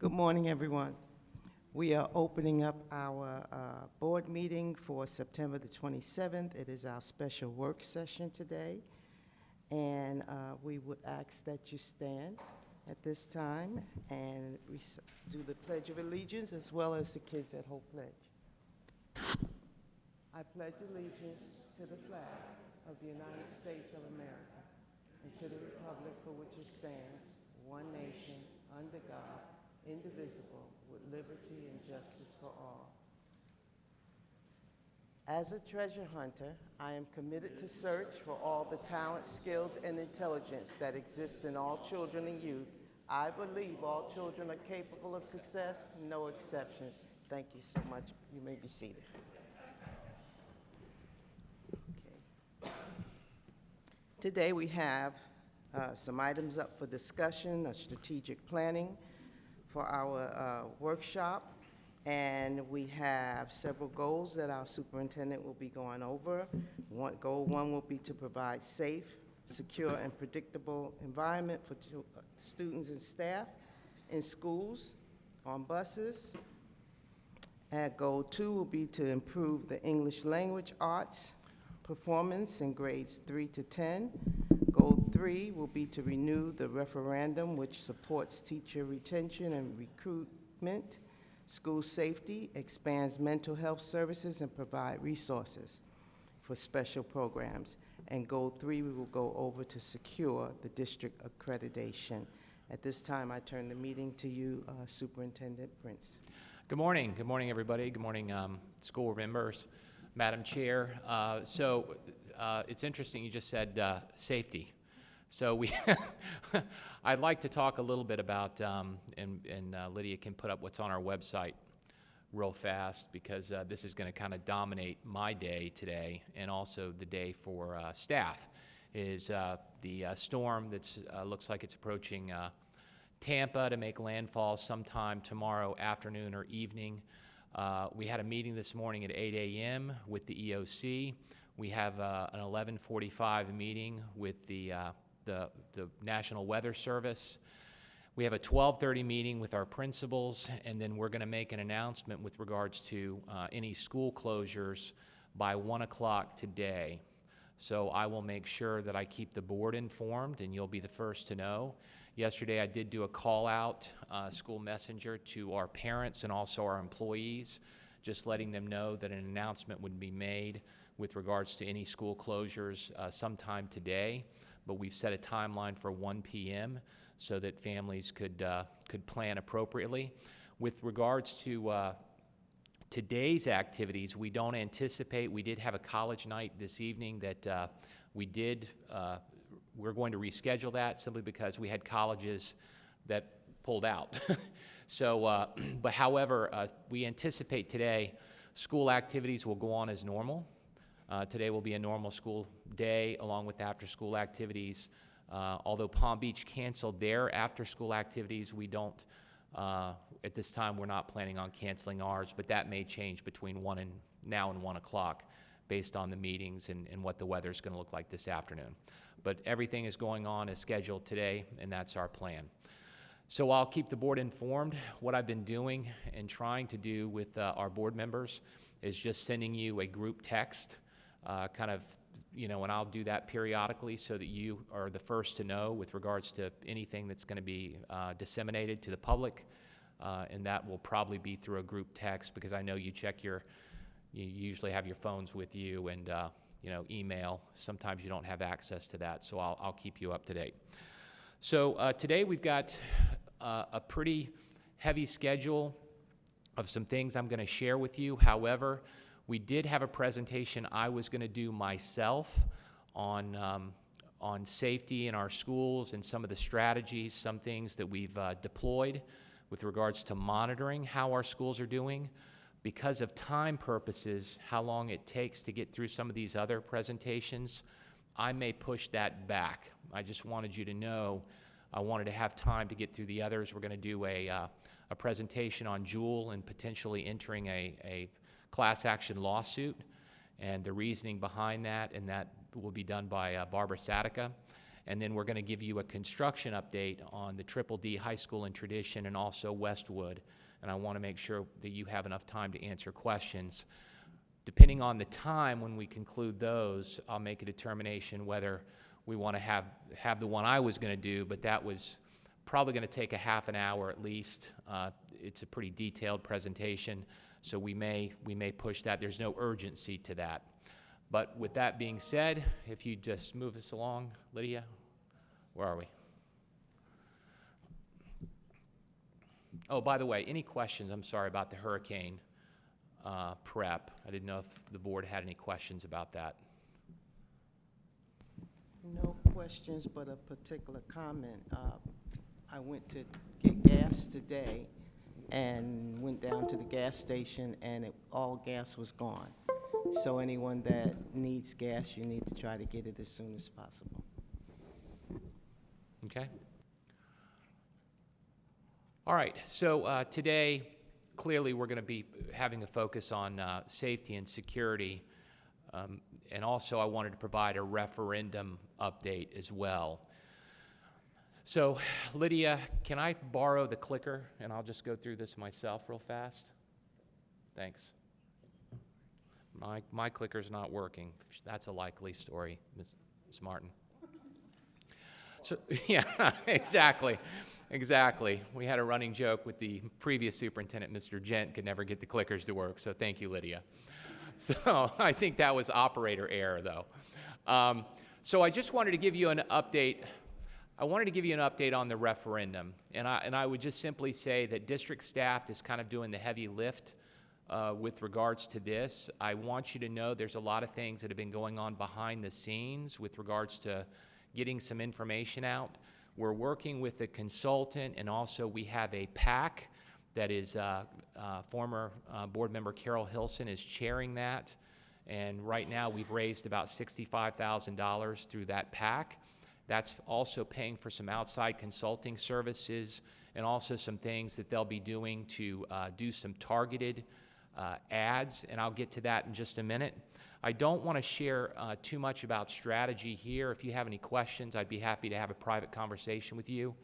Good morning, everyone. We are opening up our board meeting for September the 27th. It is our special work session today, and we would ask that you stand at this time and do the Pledge of Allegiance as well as the kids at Hope Pledge. I pledge allegiance to the flag of the United States of America and to the republic for which it stands, one nation, under God, indivisible, with liberty and justice for all. As a treasure hunter, I am committed to search for all the talent, skills, and intelligence that exist in all children and youth. I believe all children are capable of success, no exceptions. Thank you so much. You may be seated. Okay. Today we have some items up for discussion, a strategic planning for our workshop, and we have several goals that our superintendent will be going over. Goal one will be to provide safe, secure, and predictable environment for students and staff in schools, on buses. And goal two will be to improve the English language arts performance in grades 3 to 10. Goal 3 will be to renew the referendum, which supports teacher retention and recruitment, school safety, expands mental health services, and provide resources for special programs. And Goal 3, we will go over to secure the district accreditation. At this time, I turn the meeting to you, Superintendent Prince. Good morning. Good morning, everybody. Good morning, school members, Madam Chair. It's interesting you just said safety. So I'd like to talk a little bit about, and Lydia can put up what's on our website real fast, because this is going to kind of dominate my day today, and also the day for staff, is the storm that looks like it's approaching Tampa to make landfall sometime tomorrow afternoon or evening. We had a meeting this morning at 8 a.m. with the EOC. We have an 11:45 meeting with the National Weather Service. We have a 12:30 meeting with our principals, and then we're going to make an announcement with regards to any school closures by 1 o'clock today. So I will make sure that I keep the board informed, and you'll be the first to know. Yesterday I did do a call out, school messenger, to our parents and also our employees, just letting them know that an announcement would be made with regards to any school closures sometime today. But we've set a timeline for 1 p.m. so that families could plan appropriately. With regards to today's activities, we don't anticipate. We did have a college night this evening that we're going to reschedule that simply because we had colleges that pulled out. So, but however, we anticipate today school activities will go on as normal. Today will be a normal school day along with after-school activities. Although Palm Beach canceled their after-school activities, we don't, at this time, we're not planning on canceling ours, but that may change between now and 1 o'clock based on the meetings and what the weather is going to look like this afternoon. But everything is going on as scheduled today, and that's our plan. So I'll keep the board informed. What I've been doing and trying to do with our board members is just sending you a group text, and I'll do that periodically so that you are the first to know with regards to anything that's going to be disseminated to the public, and that will probably be through a group text, because I know you usually have your phones with you, and email. Sometimes you don't have access to that, so I'll keep you up to date. So today we've got a pretty heavy schedule of some things I'm going to share with you. However, we did have a presentation I was going to do myself on safety in our schools and some of the strategies, some things that we've deployed with regards to monitoring how our schools are doing. Because of time purposes, how long it takes to get through some of these other presentations, I may push that back. I just wanted you to know I wanted to have time to get through the others. We're going to do a presentation on Juul and potentially entering a class action lawsuit and the reasoning behind that, and that will be done by Barbara Sadika. And then we're going to give you a construction update on the Triple D High School and Tradition and also Westwood. And I want to make sure that you have enough time to answer questions. Depending on the time when we conclude those, I'll make a determination whether we want to have the one I was going to do, but that was probably going to take a half an hour at least. It's a pretty detailed presentation, so we may push that. There's no urgency to that. But with that being said, if you just move us along, Lydia, where are we? Oh, by the way, any questions, I'm sorry, about the hurricane prep? I didn't know if the board had any questions about that. No questions, but a particular comment. I went to get gas today and went down to the gas station, and all gas was gone. So anyone that needs gas, you need to try to get it as soon as possible. Okay. All right, so today, clearly we're going to be having a focus on safety and security, and also I wanted to provide a referendum update as well. So, Lydia, can I borrow the clicker, and I'll just go through this myself real fast? Thanks. My clicker's not working. That's a likely story, Ms. Martin. So, yeah, exactly. Exactly. We had a running joke with the previous superintendent, Mr. Gent, could never get the clickers to work, so thank you, Lydia. So I think that was operator error, though. So I just wanted to give you an update. I wanted to give you an update on the referendum, and I would just simply say that district staff is kind of doing the heavy lift with regards to this. I want you to know there's a lot of things that have been going on behind the scenes with regards to getting some information out. We're working with a consultant, and also we have a PAC that is former board member Carol Hilson is chairing that. And right now we've raised about $65,000 through that PAC. That's also paying for some outside consulting services and also some things that they'll be doing to do some targeted ads, and I'll get to that in just a minute. I don't want to share too much about strategy here. If you have any questions, I'd be happy to have a private conversation with you.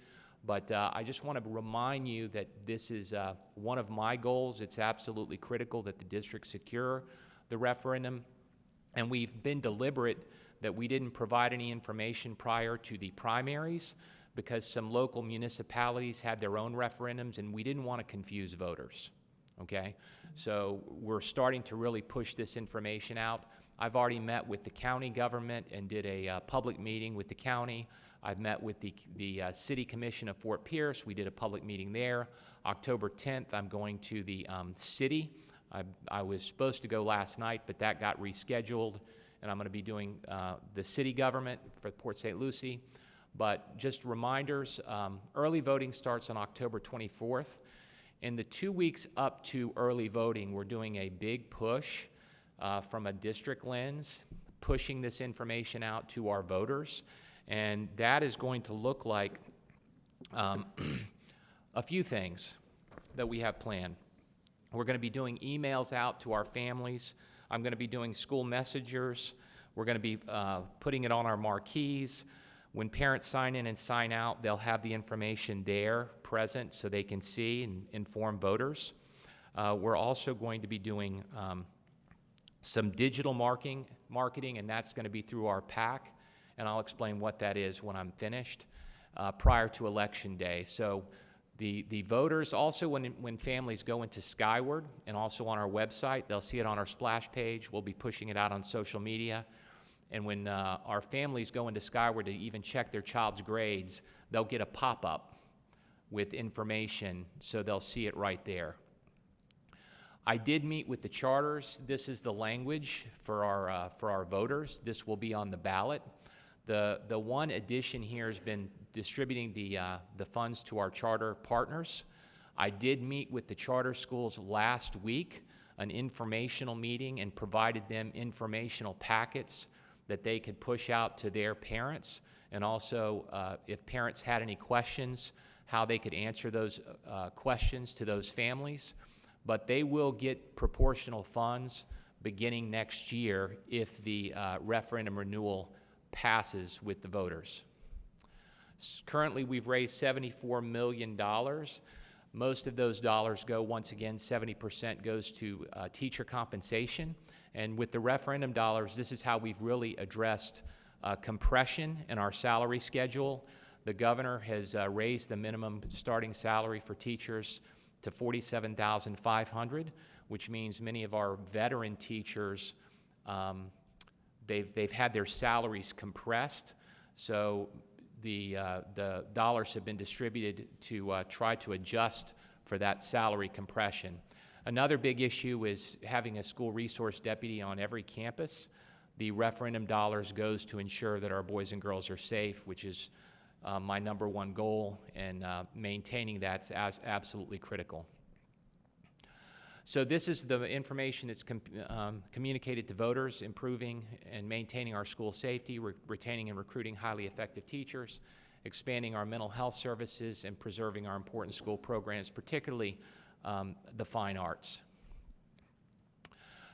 But I just want to remind you that this is one of my goals. It's absolutely critical that the district secure the referendum. And we've been deliberate that we didn't provide any information prior to the primaries because some local municipalities had their own referendums, and we didn't want to confuse voters. Okay, so we're starting to really push this information out. I've already met with the county government and did a public meeting with the county. I've met with the City Commission of Fort Pierce. We did a public meeting there. October 10th, I'm going to the city. I was supposed to go last night, but that got rescheduled, and I'm going to be doing the city government for Port St. Lucie. But just reminders, early voting starts on October 24th. In the 2 weeks up to early voting, we're doing a big push from a district lens, pushing this information out to our voters. And that is going to look like a few things that we have planned. We're going to be doing emails out to our families. I'm going to be doing school messengers. We're going to be putting it on our marquees. When parents sign in and sign out, they'll have the information there present so they can see and inform voters. We're also going to be doing some digital marketing, and that's going to be through our PAC, and I'll explain what that is when I'm finished, prior to Election Day. So the voters, also when families go into Skyward and also on our website, they'll see it on our splash page. We'll be pushing it out on social media. And when our families go into Skyward to even check their child's grades, they'll get a pop-up with information, so they'll see it right there. I did meet with the charters. This is the language for our voters. This will be on the ballot. The one addition here has been distributing the funds to our charter partners. I did meet with the charter schools last week, an informational meeting, and provided them informational packets that they could push out to their parents, and also if parents had any questions, how they could answer those questions to those families. But they will get proportional funds beginning next year if the referendum renewal passes with the voters. Currently, we've raised $74 million. Most of those dollars go, once again, 70% goes to teacher compensation. And with the referendum dollars, this is how we've really addressed compression in our salary schedule. The governor has raised the minimum starting salary for teachers to $47,500, which means many of our veteran teachers, they've had their salaries compressed. So the dollars have been distributed to try to adjust for that salary compression. Another big issue is having a school resource deputy on every campus. The referendum dollars goes to ensure that our boys and girls are safe, which is my number one goal, and maintaining that's absolutely critical. So this is the information that's communicated to voters, improving and maintaining our school safety, retaining and recruiting highly effective teachers, expanding our mental health services, and preserving our important school programs, particularly the fine arts.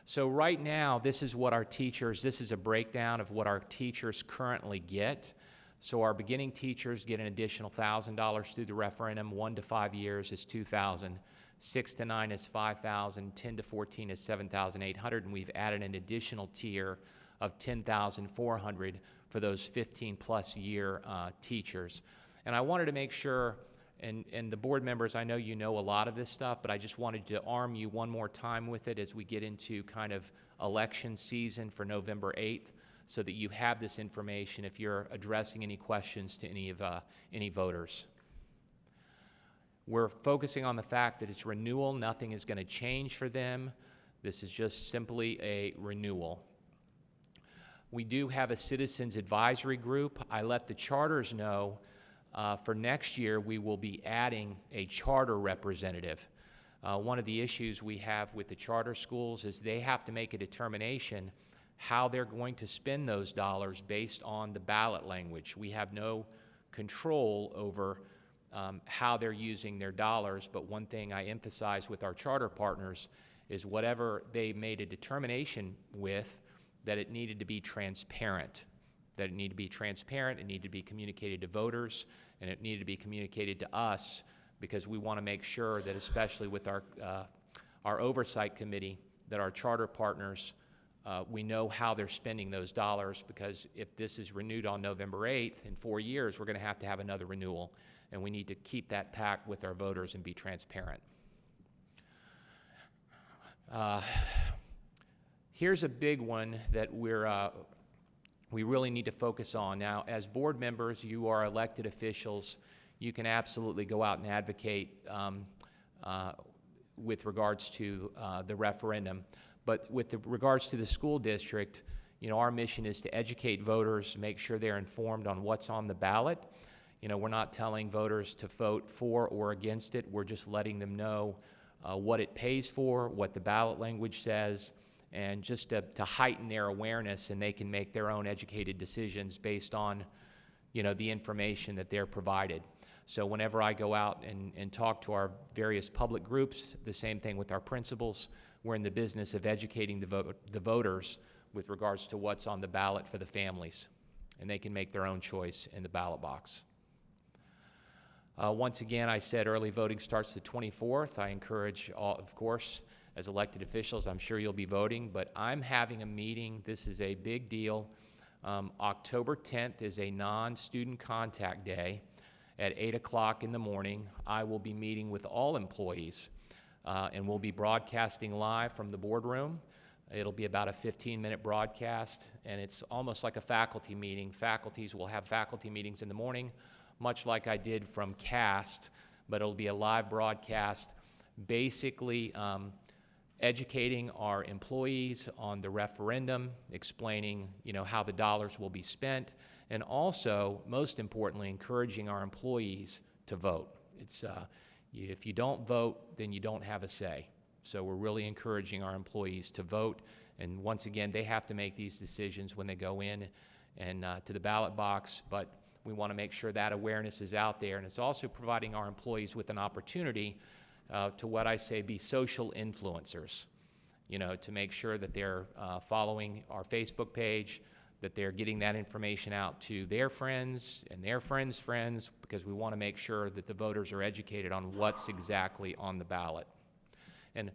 So right now, this is a breakdown of what our teachers currently get. So our beginning teachers get an additional $1,000 through the referendum. 1 to 5 years is $2,000. 6 to 9 is $5,000. 10 to 14 is $7,800. And we've added an additional tier of $10,400 for those 15-plus year teachers. And I wanted to make sure, and the board members, I know you know a lot of this stuff, but I just wanted to arm you one more time with it as we get into kind of election season for November 8th, so that you have this information if you're addressing any questions to any voters. We're focusing on the fact that it's renewal. Nothing is going to change for them. This is just simply a renewal. We do have a citizens advisory group. I let the charters know for next year we will be adding a charter representative. One of the issues we have with the charter schools is they have to make a determination how they're going to spend those dollars based on the ballot language. We have no control over how they're using their dollars, but one thing I emphasize with our charter partners is whatever they made a determination with, that it needed to be transparent. That it needed to be transparent, it needed to be communicated to voters, and it needed to be communicated to us, because we want to make sure that, especially with our oversight committee, that our charter partners, we know how they're spending those dollars, because if this is renewed on November 8th, in 4 years, we're going to have another renewal, and we need to keep that pact with our voters and be transparent. Here's a big one that we really need to focus on. Now, as board members, you are elected officials. You can absolutely go out and advocate with regards to the referendum. But with regards to the school district, you know, our mission is to educate voters, make sure they're informed on what's on the ballot. You know, we're not telling voters to vote for or against it. We're just letting them know what it pays for, what the ballot language says, and just to heighten their awareness, and they can make their own educated decisions based on, you know, the information that they're provided. So whenever I go out and talk to our various public groups, the same thing with our principals, we're in the business of educating the voters with regards to what's on the ballot for the families, and they can make their own choice in the ballot box. Once again, I said early voting starts the 24th. I encourage all, of course, as elected officials, I'm sure you'll be voting, but I'm having a meeting. This is a big deal. October 10th is a non-student contact day at 8 o'clock in the morning. I will be meeting with all employees, and we'll be broadcasting live from the boardroom. It'll be about a 15-minute broadcast, and it's almost like a faculty meeting. Faculties will have faculty meetings in the morning, much like I did from CAST, but it'll be a live broadcast, basically educating our employees on the referendum, explaining, you know, how the dollars will be spent, and also, most importantly, encouraging our employees to vote. It's if you don't vote, then you don't have a say. So we're really encouraging our employees to vote, and once again, they have to make these decisions when they go in and to the ballot box, but we want to make sure that awareness is out there, and it's also providing our employees with an opportunity to what I say be social influencers, you know, to make sure that they're following our Facebook page, that they're getting that information out to their friends and their friends' friends, because we want to make sure that the voters are educated on what's exactly on the ballot. And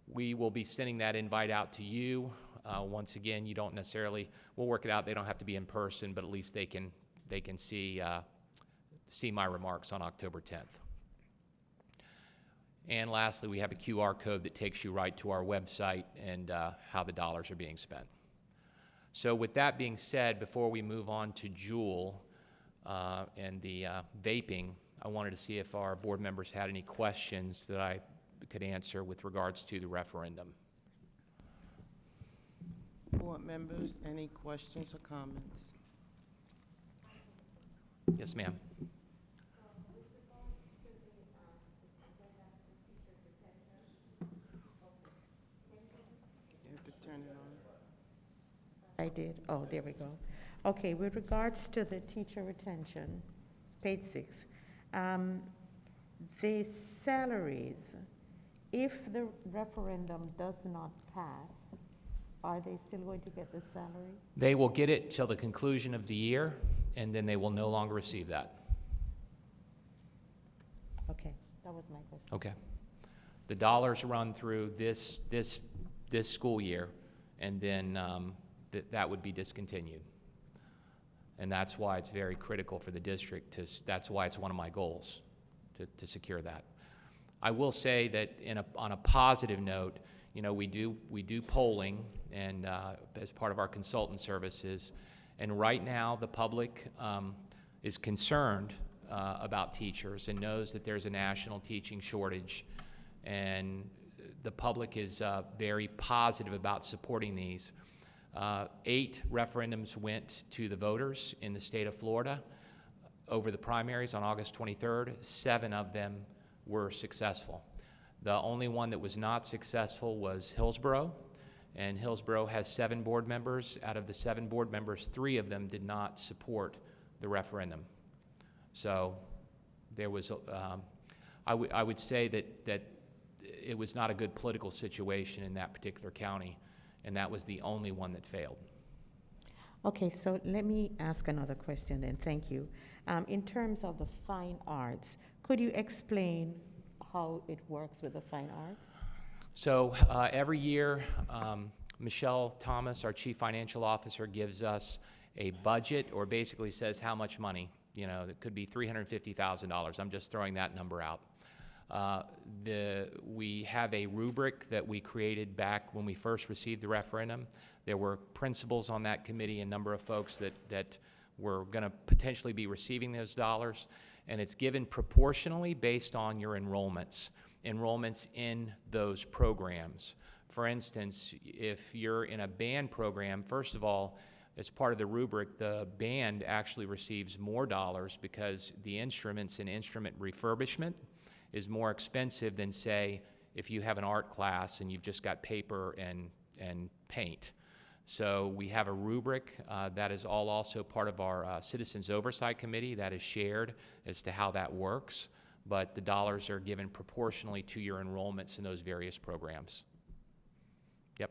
we will be sending that invite out to you. Once again, you don't necessarily, we'll work it out. They don't have to be in person, but at least they can see my remarks on October 10th. And lastly, we have a QR code that takes you right to our website and how the dollars are being spent. So with that being said, before we move on to Juul and the vaping, I wanted to see if our board members had any questions that I could answer with regards to the referendum. Board members, any questions or comments? Yes, ma'am. You have to turn it on. I did. Oh, there we go. Okay, with regards to the teacher retention, page 6, the salaries, if the referendum does not pass, are they still going to get the salary? They will get it till the conclusion of the year, and then they will no longer receive that. Okay, that was my question. Okay. The dollars run through this school year, and then that would be discontinued. And that's why it's very critical for the district that's why it's one of my goals to secure that. I will say that on a positive note, you know, we do polling and as part of our consultant services, and right now the public is concerned about teachers and knows that there's a national teaching shortage, and the public is very positive about supporting these. 8 referendums went to the voters in the state of Florida over the primaries on August 23rd. 7 of them were successful. The only one that was not successful was Hillsborough, and Hillsborough has 7 board members. Out of the 7 board members, 3 of them did not support the referendum. So there was, I would say that it was not a good political situation in that particular county, and that was the only one that failed. Okay, so let me ask another question then. Thank you. In terms of the fine arts, could you explain how it works with the fine arts? So every year, Michelle Thomas, our Chief Financial Officer, gives us a budget, or basically says how much money. You know, it could be $350,000. I'm just throwing that number out. We have a rubric that we created back when we first received the referendum. There were principals on that committee, a number of folks that were going to potentially be receiving those dollars, and it's given proportionally based on your enrollments in those programs. For instance, if you're in a band program, first of all, as part of the rubric, the band actually receives more dollars because the instruments and instrument refurbishment is more expensive than, say, if you have an art class and you've just got paper and paint. So we have a rubric that is all also part of our Citizens Oversight Committee that is shared as to how that works, but the dollars are given proportionally to your enrollments in those various programs. Yep.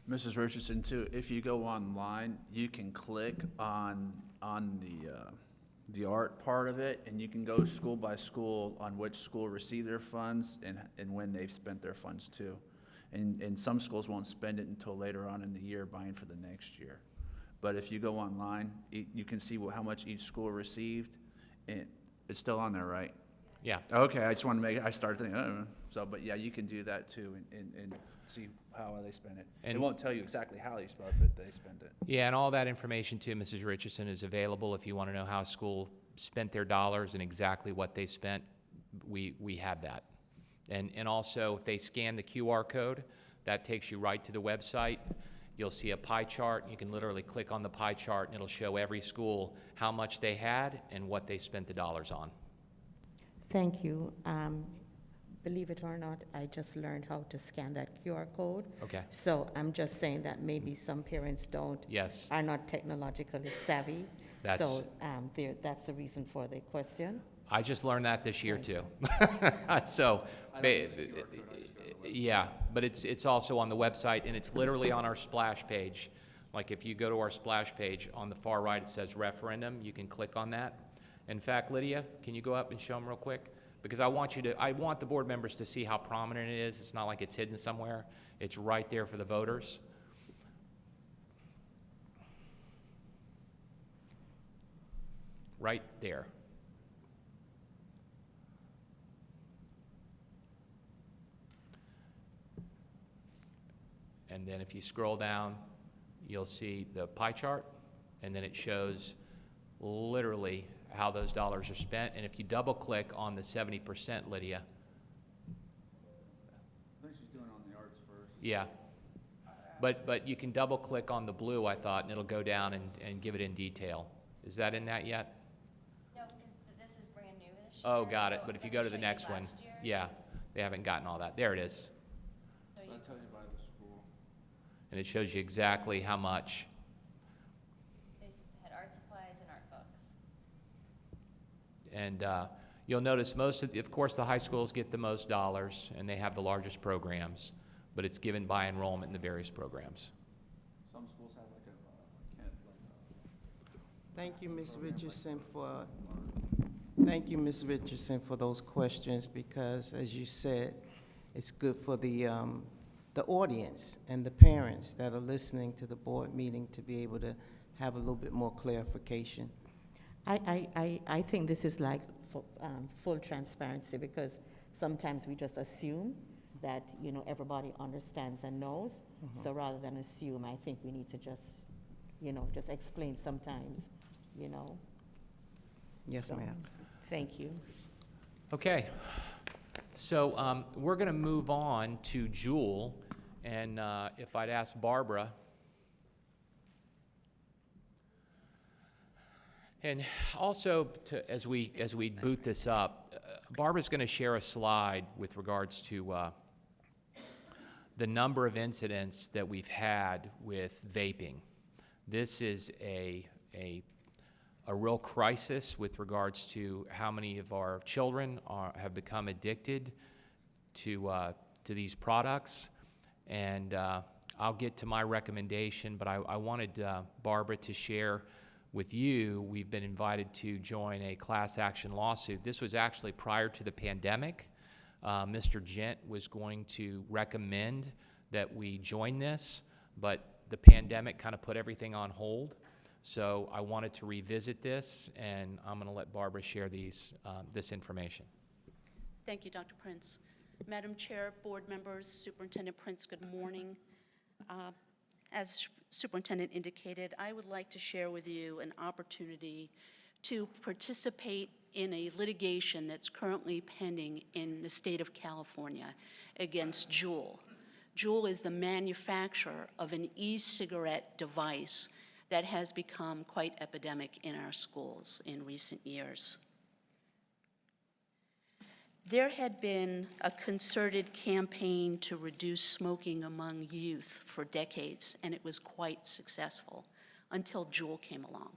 Mrs. Richardson, too, if you go online, you can click on the art part of it, and you can go school by school on which school received their funds and when they've spent their funds too. And some schools won't spend it until later on in the year, buying for the next year. But if you go online, you can see how much each school received, and it's still on there, right? Yeah. Okay, I just wanted to make it, I started thinking, I don't know. So, but yeah, you can do that too and see how they spend it. And it won't tell you exactly how they spend it, but they spend it. Yeah, and all that information too, Mrs. Richardson, is available if you want to know how a school spent their dollars and exactly what they spent. We have that. And also, if they scan the QR code, that takes you right to the website. You'll see a pie chart. You can literally click on the pie chart, and it'll show every school how much they had and what they spent the dollars on. Thank you. Believe it or not, I just learned how to scan that QR code. Okay. So I'm just saying that maybe some parents Yes. are not technologically savvy. That's- So that's the reason for the question. I just learned that this year too. So, yeah, but it's also on the website, and it's literally on our splash page Like if you go to our splash page, on the far right it says referendum, you can click on that. In fact, Lydia, can you go up and show them real quick? Because I want the board members to see how prominent it is. It's not like it's hidden somewhere. It's right there for the voters. Right there. And then if you scroll down, you'll see the pie chart, and then it shows literally how those dollars are spent. And if you double click on the 70%, Lydia. I think she's doing it on the arts first. Yeah. But you can double click on the blue, I thought, and it'll go down and give it in detail. Is that in that yet? No, because this is brand new this year. Oh, got it. so But if I'm you go to the gonna show next one, last year's. yeah, they haven't gotten all that. There it is. So Does you that tell you by the school? And it shows you exactly how much. had art supplies and art books. And you'll notice of course, the high schools get the most dollars, and they have the largest programs, but it's given by enrollment in the various programs. Some schools have like Thank you, Ms. Richardson, Ms. Richardson, for those questions, because as you said, it's good for the audience and the parents that are listening to the board meeting to be able to have a little bit more clarification. I think this is like full transparency, because sometimes we just assume that, you know, everybody understands and knows. So rather than assume, I think we need to just, you know, just explain sometimes, you know. Yes, So, ma'am. Thank you. Okay, so we're going to move on to Jewel, and if I'd ask Barbara, and also as we boot this up, Barbara's going to share a slide with regards to the number of incidents that we've had with vaping. This is a real crisis with regards to how many of our children have become addicted to these products. And I'll get to my recommendation, but I wanted Barbara to share with you. We've been invited to join a class action lawsuit. This was actually prior to the pandemic. Mr. Gent was going to recommend that we join this, but the pandemic kind of put everything on hold. So I wanted to revisit this, and I'm going to let Barbara share this information. Thank you, Dr. Prince. Madam Chair, board members, Superintendent Prince, good morning. As Superintendent indicated, I would like to share with you an opportunity to participate in a litigation that's currently pending in the state of California against Juul. Juul is the manufacturer of an e-cigarette device that has become quite epidemic in our schools in recent years. There had been a concerted campaign to reduce smoking among youth for decades, and it was quite successful until Juul came along.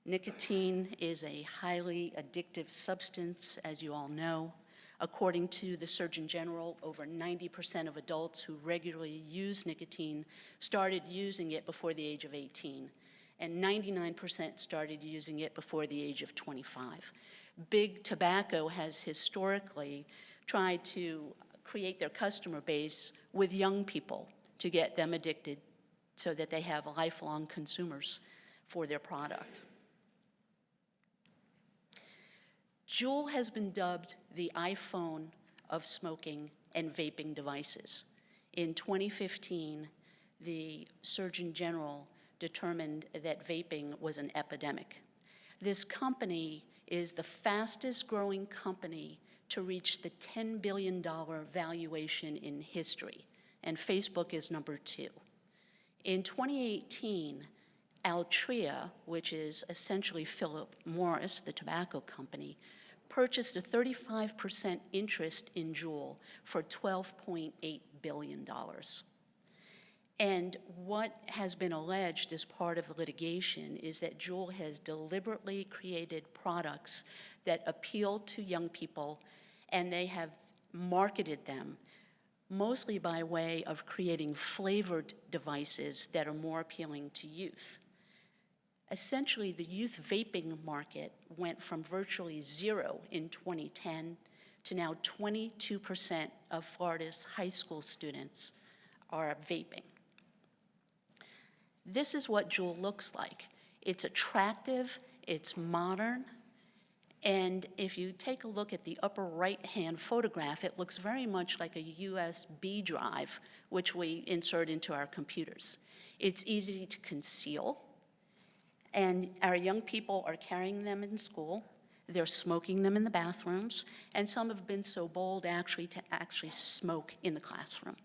Nicotine is a highly addictive substance, as you all know. According to the Surgeon General, over 90% of adults who regularly use nicotine started using it before the age of 18, and 99% started using it before the age of 25. Big Tobacco has historically tried to create their customer base with young people to get them addicted so that they have lifelong consumers for their product. Juul has been dubbed the iPhone of smoking and vaping devices. In 2015, the Surgeon General determined that vaping was an epidemic. This company is the fastest growing company to reach the $10 billion valuation in history, and Facebook is number 2. In 2018, Altria, which is essentially Philip Morris, the tobacco company, purchased a 35% interest in Juul for $12.8 billion. And what has been alleged as part of the litigation is that Juul has deliberately created products that appeal to young people, and they have marketed them mostly by way of creating flavored devices that are more appealing to youth. Essentially, the youth vaping market went from virtually zero in 2010 to now 22% of Florida's high school students are vaping. This is what Juul looks like. It's attractive, it's modern, and if you take a look at the upper right-hand photograph, it looks very much like a USB drive, which we insert into our computers. It's easy to conceal, and our young people are carrying them in school. They're smoking them in the bathrooms, and some have been so bold to actually smoke in the classroom.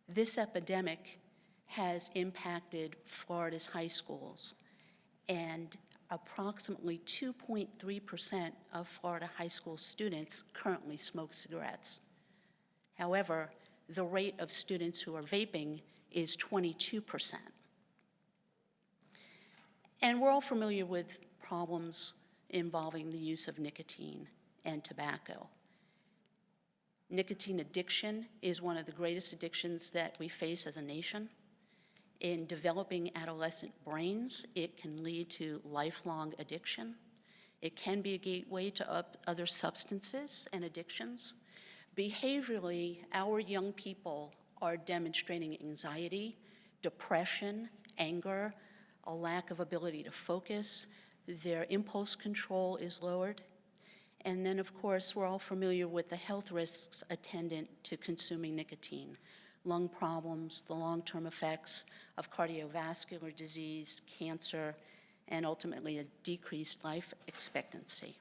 This epidemic has impacted Florida's high schools, and approximately 2.3% of Florida high school students currently smoke cigarettes. However, the rate of students who are vaping is 22%. And we're all familiar with problems involving the use of nicotine and tobacco. Nicotine addiction is one of the greatest addictions that we face as a nation. In developing adolescent brains, it can lead to lifelong addiction. It can be a gateway to other substances and addictions. Behaviorally, our young people are demonstrating anxiety, depression, anger, a lack of ability to focus. Their impulse control is lowered. And then, of course, we're all familiar with the health risks attendant to consuming nicotine: lung problems, the long-term effects of cardiovascular disease, cancer, and ultimately a decreased life expectancy.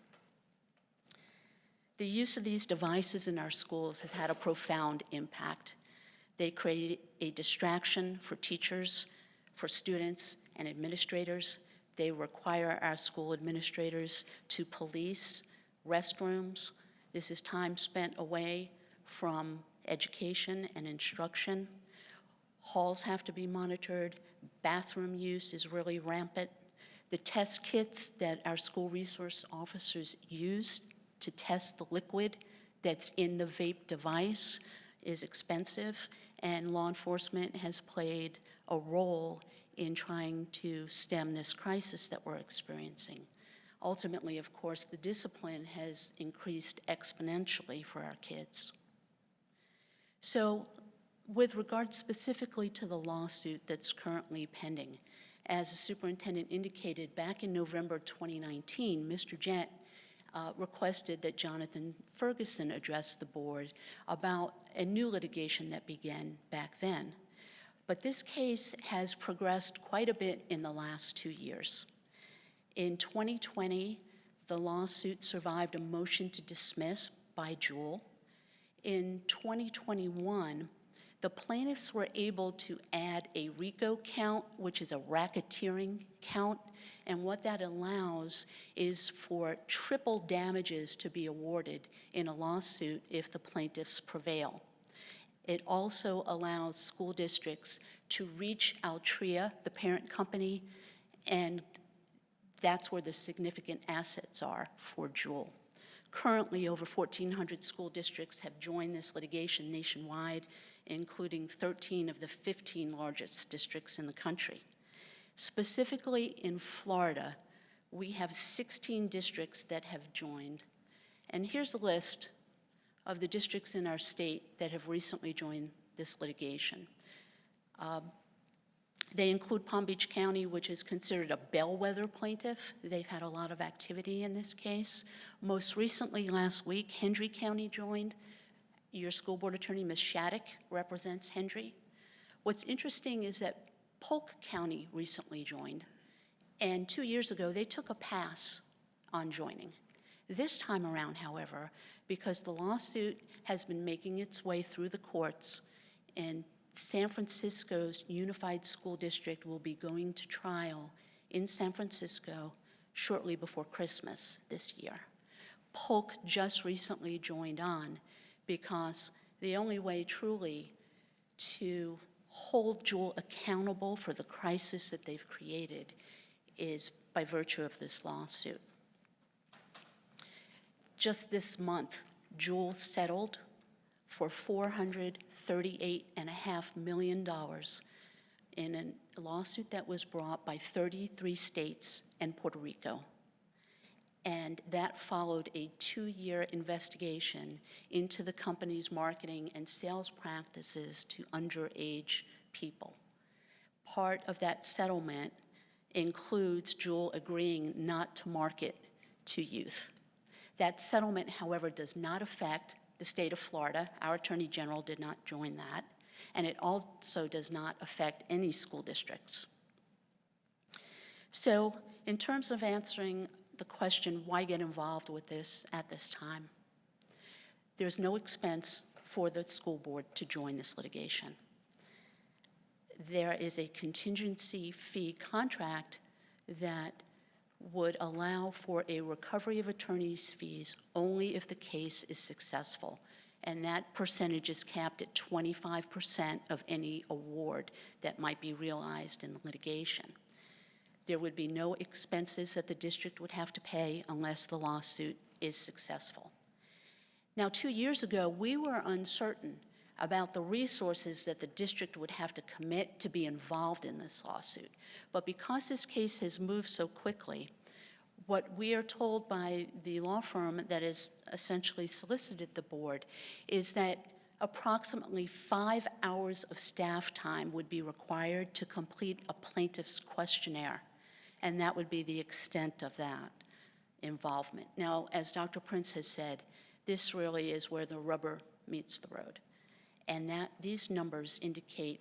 The use of these devices in our schools has had a profound impact. They create a distraction for teachers, for students, and administrators. They require our school administrators to police restrooms. This is time spent away from education and instruction. Halls have to be monitored. Bathroom use is really rampant. The test kits that our school resource officers use to test the liquid that's in the vape device is expensive, and law enforcement has played a role in trying to stem this crisis that we're experiencing. Ultimately, of course, the discipline has increased exponentially for our kids. So, with regard specifically to the lawsuit that's currently pending, as the superintendent indicated, back in November 2019, Mr. Jett requested that Jonathan Ferguson address the board about a new litigation that began back then. But this case has progressed quite a bit in the last 2 years. In 2020, the lawsuit survived a motion to dismiss by Juul. In 2021, the plaintiffs were able to add a RICO count, which is a racketeering count, and what that allows is for triple damages to be awarded in a lawsuit if the plaintiffs prevail. It also allows school districts to reach Altria, the parent company, and that's where the significant assets are for Juul. Currently, over 1,400 school districts have joined this litigation nationwide, including 13 of the 15 largest districts in the country. Specifically in Florida, we have 16 districts that have joined. And here's a list of the districts in our state that have recently joined this litigation. They include Palm Beach County, which is considered a bellwether plaintiff. They've had a lot of activity in this case. Most recently, last week, Hendry County joined. Your school board attorney, Ms. Shattuck, represents Hendry. What's interesting is that Polk County recently joined, and 2 years ago, they took a pass on joining. This time around, however, because the lawsuit has been making its way through the courts, and San Francisco's Unified School District will be going to trial in San Francisco shortly before Christmas this year. Polk just recently joined on because the only way truly to hold Juul accountable for the crisis that they've created is by virtue of this lawsuit. Just this month, Juul settled for $438.5 million in a lawsuit that was brought by 33 states and Puerto Rico. And that followed a 2-year investigation into the company's marketing and sales practices to underage people. Part of that settlement includes Juul agreeing not to market to youth. That settlement, however, does not affect the state of Florida. Our Attorney General did not join that. And it also does not affect any school districts. So in terms of answering the question, why get involved with this at this time? There's no expense for the school board to join this litigation. There is a contingency fee contract that would allow for a recovery of attorney's fees only if the case is successful. And that percentage is capped at 25% of any award that might be realized in the litigation. There would be no expenses that the district would have to pay unless the lawsuit is successful. Now, 2 years ago, we were uncertain about the resources that the district would have to commit to be involved in this lawsuit. But because this case has moved so quickly, what we are told by the law firm that has essentially solicited the board is that approximately 5 hours of staff time would be required to complete a plaintiff's questionnaire, and that would be the extent of that involvement. Now, as Dr. Prince has said, this really is where the rubber meets the road, and that these numbers indicate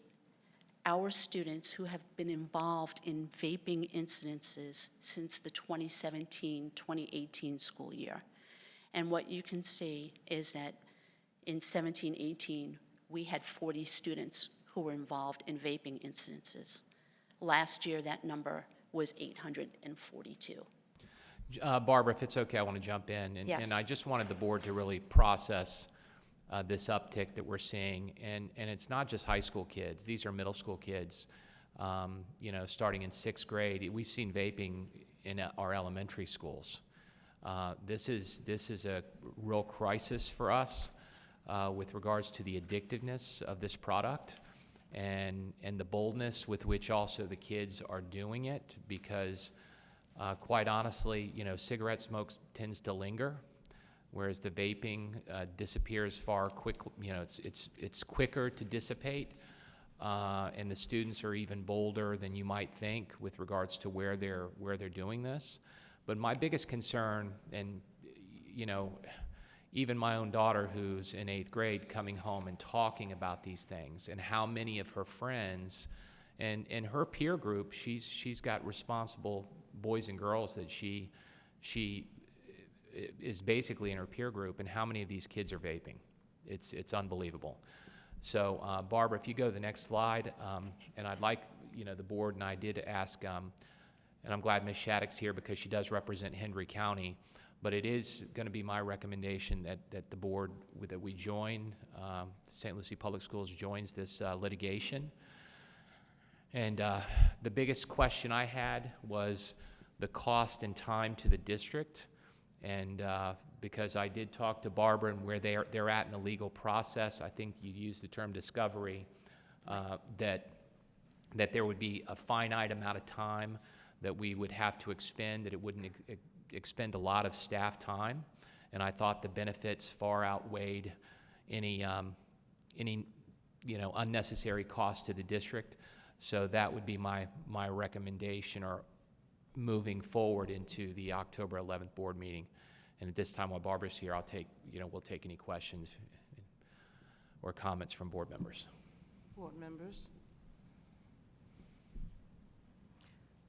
our students who have been involved in vaping incidences since the 2017-2018 school year. And what you can see is that in 17-18, we had 40 students who were involved in vaping incidences. Last year, that number was 842. Barbara, if it's okay, I want to jump in. Yes. And I just wanted the board to really process this uptick that we're seeing. And it's not just high school kids. These are middle school kids, starting in 6th grade. We've seen vaping in our elementary schools. This is a real crisis for us with regards to the addictiveness of this product and the boldness with which also the kids are doing it, because quite honestly, cigarette smoke tends to linger, whereas the vaping disappears far quickly. It's quicker to dissipate, and the students are even bolder than you might think with regards to where they're doing this. But my biggest concern, and even my own daughter who's in 8th grade coming home and talking about these things, and how many of her friends and in her peer group, she's got responsible boys and girls that she is basically in her peer group, and how many of these kids are vaping. It's unbelievable. So Barbara, if you go to the next slide, and I'd like, the board and I did ask, and I'm glad Ms. Shattuck's here because she does represent Hendry County, but it is going to be my recommendation that the board, that we join, St. Lucie Public Schools joins this litigation. And the biggest question I had was the cost and time to the district. And because I did talk to Barbara and where they're at in the legal process, I think you used the term discovery, that there would be a finite amount of time that we would have to expend, that it wouldn't expend a lot of staff time. And I thought the benefits far outweighed any unnecessary cost to the district. So that would be my recommendation, or moving forward into the October 11th board meeting. And at this time, while Barbara's here, we'll take any questions or comments from board members. Board members?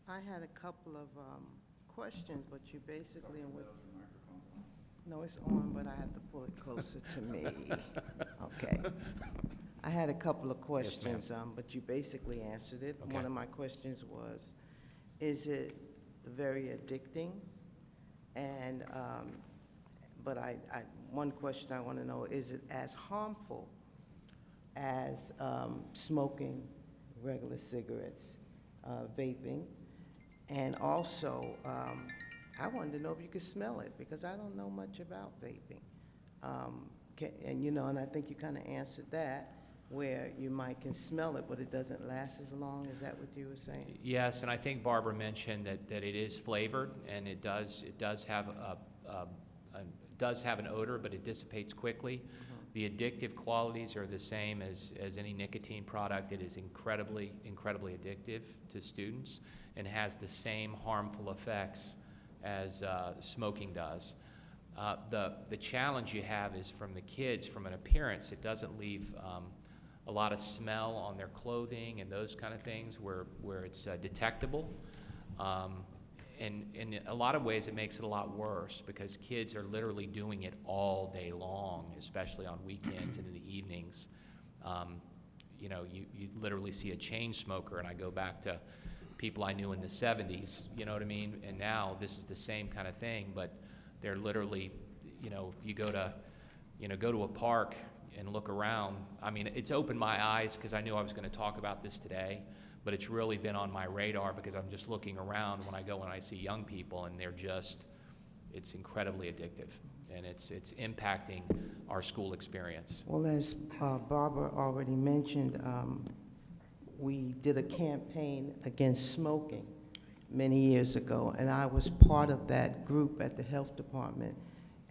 I had a couple of questions, but you basically, no, it's on, but I have to pull it closer to me. Okay. I had a couple of questions, but you basically answered it. Okay. One of my questions was, is it very addicting? And, but one question I want to know, is it as harmful as smoking regular cigarettes, vaping? And also, I wanted to know if you could smell it, because I don't know much about vaping. And, you know, and I think you kind of answered that, where you can smell it, but it doesn't last as long. Is that what you were saying? Yes, and I think Barbara mentioned that it is flavored, and it does have an odor, but it dissipates quickly. The addictive qualities are the same as any nicotine product. It is incredibly addictive to students and has the same harmful effects as smoking does. The challenge you have is from the kids, from an appearance. It doesn't leave a lot of smell on their clothing and those kind of things where it's detectable. And in a lot of ways, it makes it a lot worse because kids are literally doing it all day long, especially on weekends and in the evenings. You know, you literally see a chain smoker, and I go back to people I knew in the 70s, you know what I mean? And now this is the same kind of thing, but they're literally, you know, if you go to a park and look around, I mean, it's opened my eyes because I knew I was going to talk about this today, but it's really been on my radar because I'm just looking around when I go and I see young people, and it's incredibly addictive, and it's impacting our school experience. Well, as Barbara already mentioned, we did a campaign against smoking many years ago, and I was part of that group at the health department,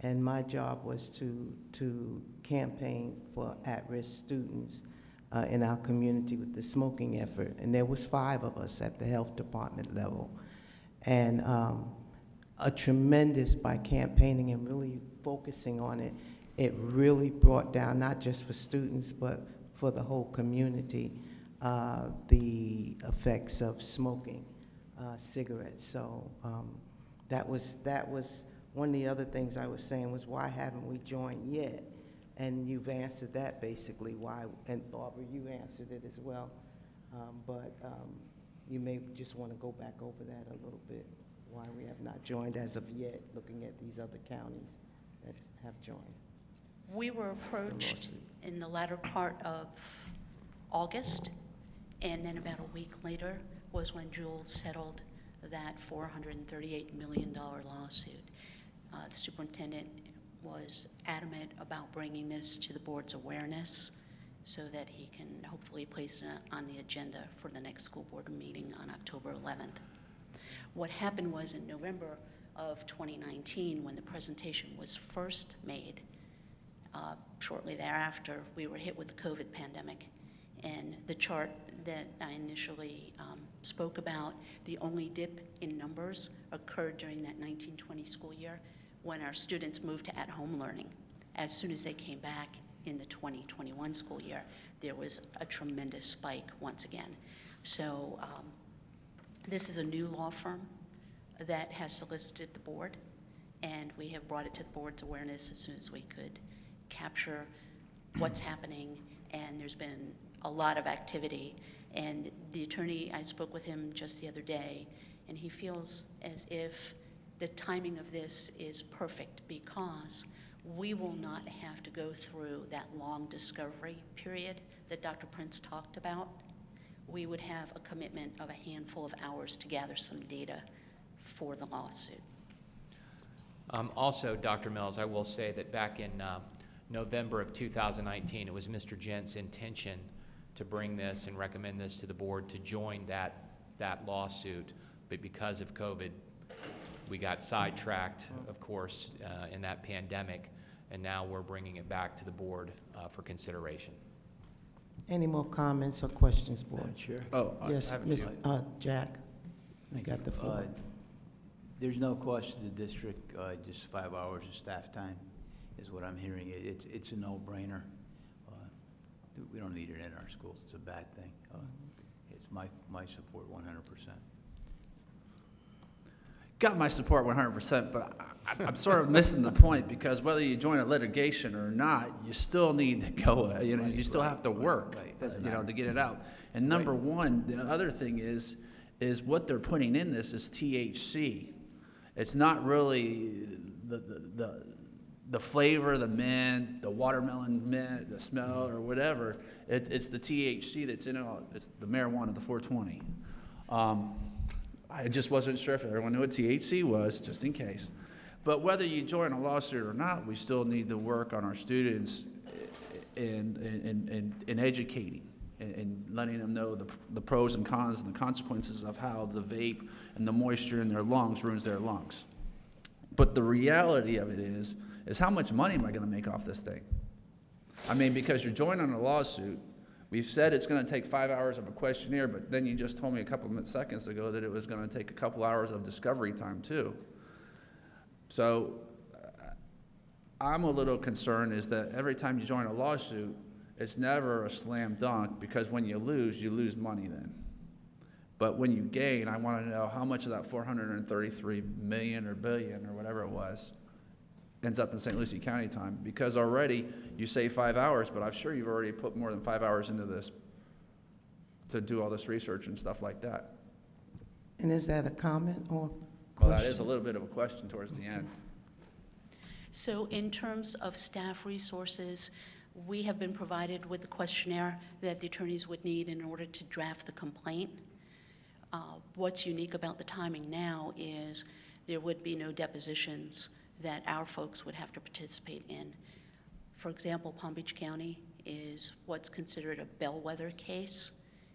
and my job was to campaign for at-risk students in our community with the smoking effort. And there was 5 of us at the health department level. And a tremendous, by campaigning and really focusing on it, it really brought down, not just for students, but for the whole community, the effects of smoking cigarettes. So that was one of the other things I was saying was, why haven't we joined yet? And you've answered that basically, why, and Barbara, you answered it as well. But you may just want to go back over that a little bit, why we have not joined as of yet, looking at these other counties that have joined. We were approached in the latter part of August, and then about a week later was when Jules settled that $438 million lawsuit. The superintendent was adamant about bringing this to the board's awareness so that he can hopefully place it on the agenda for the next school board meeting on October 11th. What happened was in November of 2019, when the presentation was first made, shortly thereafter, we were hit with the COVID pandemic. And the chart that I initially spoke about, the only dip in numbers occurred during that 1920 school year when our students moved to at-home learning. As soon as they came back in the 2021 school year, there was a tremendous spike once again. So this is a new law firm that has solicited the board, and we have brought it to the board's awareness as soon as we could capture what's happening, and there's been a lot of activity. And the attorney, I spoke with him just the other day, and he feels as if the timing of this is perfect because we will not have to go through that long discovery period that Dr. Prince talked about. We would have a commitment of a handful of hours to gather some data for the lawsuit. Also, Dr. Mills, I will say that back in November of 2019, it was Mr. Gent's intention to bring this and recommend this to the board to join that lawsuit, but because of COVID, we got sidetracked, of course, in that pandemic, and now we're bringing it back to the board for consideration. Any more comments or questions, board? Chair. Oh, Yes, Ms. Jack, you got the floor. There's no cost to the district, just 5 hours of staff time is what I'm hearing. It's a no-brainer. We don't need it in our schools. It's a bad thing. It's my support 100%. Got my support 100%, but I'm sort of missing the point because whether you join a litigation or not, you still need to go, you still have to work, to get it out. And number one, the other thing is what they're putting in this is THC. It's not really the flavor, the mint, the watermelon mint, the smell, or whatever. It's the THC that's in it. It's the marijuana, the 420. I just wasn't sure if everyone knew what THC was, just in case. But whether you join a lawsuit or not, we still need to work on our students in educating and letting them know the pros and cons and the consequences of how the vape and the moisture in their lungs ruins their lungs. But the reality of it is how much money am I gonna make off this thing? I mean, because you're joining a lawsuit, we've said it's gonna take 5 hours of a questionnaire, but then you just told me a couple of seconds ago that it was gonna take a couple hours of discovery time too. So I'm a little concerned is that every time you join a lawsuit, it's never a slam dunk, because when you lose money then. But when you gain, I want to know how much of that 433 million or billion or whatever it was ends up in St. Lucie County time, because already you say 5 hours, but I'm sure you've already put more than 5 hours into this to do all this research and stuff like that. And is that a comment or Well, question? that is a little bit of a question towards the end. So in terms of staff resources, we have been provided with the questionnaire that the attorneys would need in order to draft the complaint. What's unique about the timing now is there would be no depositions that our folks would have to participate in. For example, Palm Beach County is what's considered a bellwether case,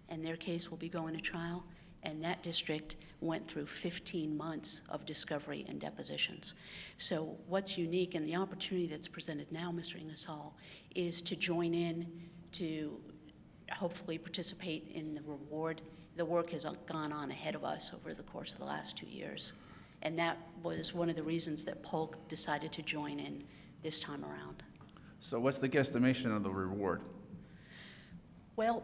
and their case will be going to trial, and that district went through 15 months of discovery and depositions. So what's unique and the opportunity that's presented now, Mr. Ingersoll, is to join in to hopefully participate in the reward. The work has gone on ahead of us over the course of the last 2 years. And that was one of the reasons that Polk decided to join in this time around. So what's the guesstimation of the reward? Well,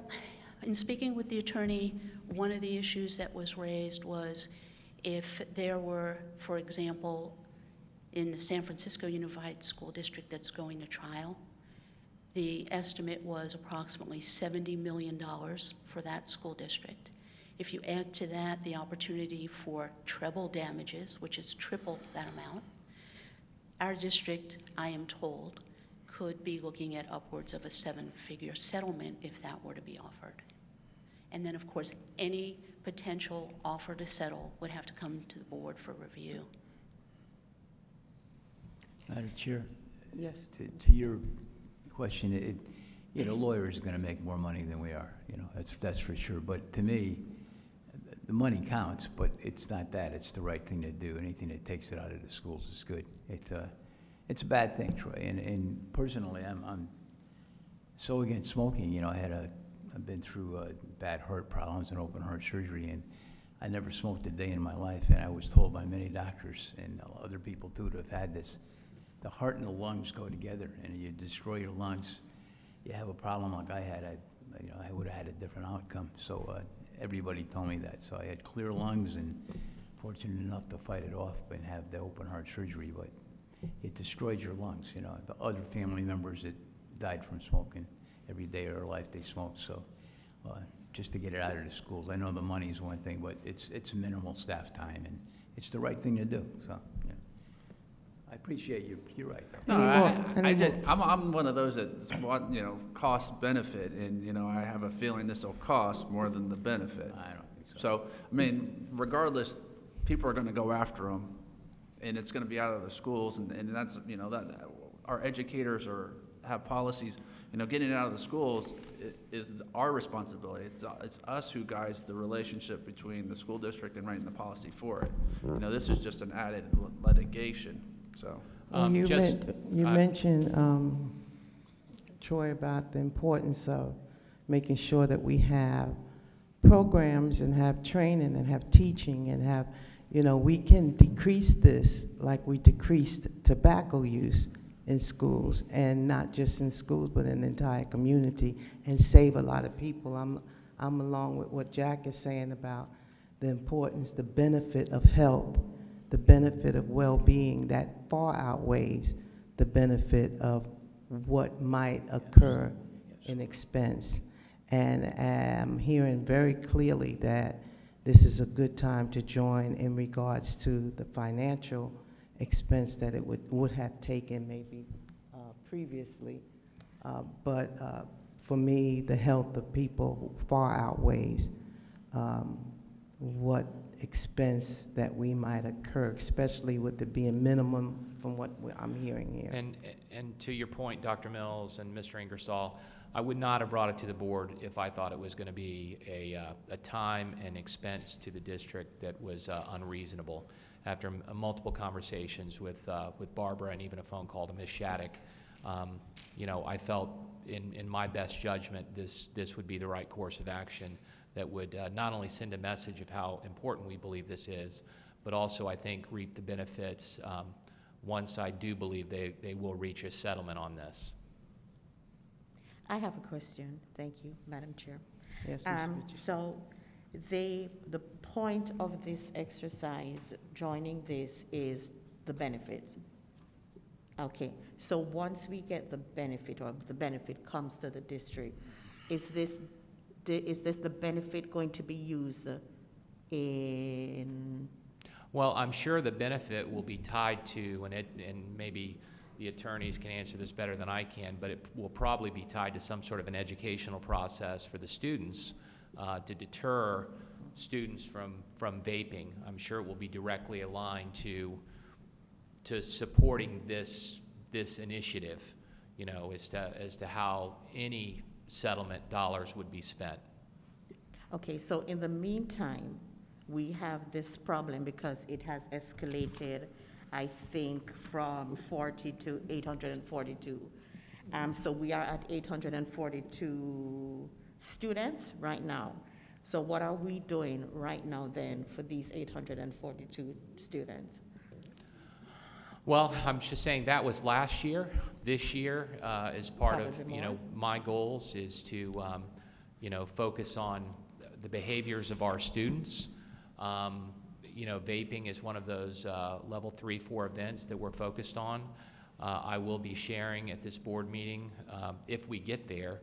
in speaking with the attorney, one of the issues that was raised was if there were, for example, in the San Francisco Unified School District that's going to trial, the estimate was approximately $70 million for that school district. If you add to that the opportunity for treble damages, which is triple that amount, our district, I am told, could be looking at upwards of a 7-figure settlement if that were to be offered. And then, of course, any potential offer to settle would have to come to the board for review. Madam Chair, Yes. to your question, a lawyer is going to make more money than we are, that's for sure. But to me, the money counts, but it's not that. It's the right thing to do. Anything that takes it out of the schools is good. It's a bad thing, Troy. And personally, I'm so against smoking. I've been through bad heart problems and open heart surgery, and I never smoked a day in my life. And I was told by many doctors and other people too to have had this. The heart and the lungs go together, and you destroy your lungs, you have a problem like I had. I would have had a different outcome. So everybody told me that. So I had clear lungs, and fortunate enough to fight it off and have the open heart surgery. But it destroyed your lungs. The other family members that died from smoking, every day of their life they smoked. So just to get it out of the schools, I know the money is one thing, but it's minimal staff time, and it's the right thing to do. So I appreciate you. You're right, though. No, I'm one of those that want, cost benefit, and, I have a feeling this will cost more than the benefit. I don't think so. So, I mean, regardless, people are going to go after them, and it's going to be out of the schools, and that's, that our educators have policies. Getting it out of the schools is our responsibility. It's us who guides the relationship between the school district and writing the policy for it. This is just an added litigation. So, You mentioned, Troy, about the importance of making sure that we have programs and have training and have teaching and have, we can decrease this like we decreased tobacco use in schools, and not just in schools, but in the entire community, and save a lot of people. I'm along with what Jack is saying about the importance, the benefit of health, the benefit of well-being that far outweighs the benefit of what might occur in expense. And I'm hearing very clearly that this is a good time to join in regards to the financial expense that it would have taken maybe previously. But for me, the health of people far outweighs what expense that we might incur, especially with it being minimum from what I'm hearing here. And to your point, Dr. Mills and Mr. Ingersoll, I would not have brought it to the board if I thought it was going to be a time and expense to the district that was unreasonable. After multiple conversations with Barbara and even a phone call to Ms. Shattuck, you know, I felt in my best judgment this would be the right course of action that would not only send a message of how important we believe this is, but also I think reap the benefits once I do believe they will reach a settlement on this. I have a question. Thank you, Madam Chair. Yes, Ms. Richardson. So the point of this exercise, joining this, is the benefit. Okay, so once we get the benefit, or the benefit comes to the district, is this the benefit going to be used in? Well, I'm sure the benefit will be tied to, and maybe the attorneys can answer this better than I can, but it will probably be tied to some sort of an educational process for the students to deter students from vaping. I'm sure it will be directly aligned to supporting this initiative, you know, as to how any settlement dollars would be spent. Okay, so in the meantime, we have this problem because it has escalated, I think, from 40 to 842. So we are at 842 students right now. So what are we doing right now then for these 842 students? Well, I'm just saying that was last year. This year, as part of, Probably you know, more. my goals is to, you know, focus on the behaviors of our students. You know, vaping is one of those level 3, 4 events that we're focused on. I will be sharing at this board meeting, if we get there,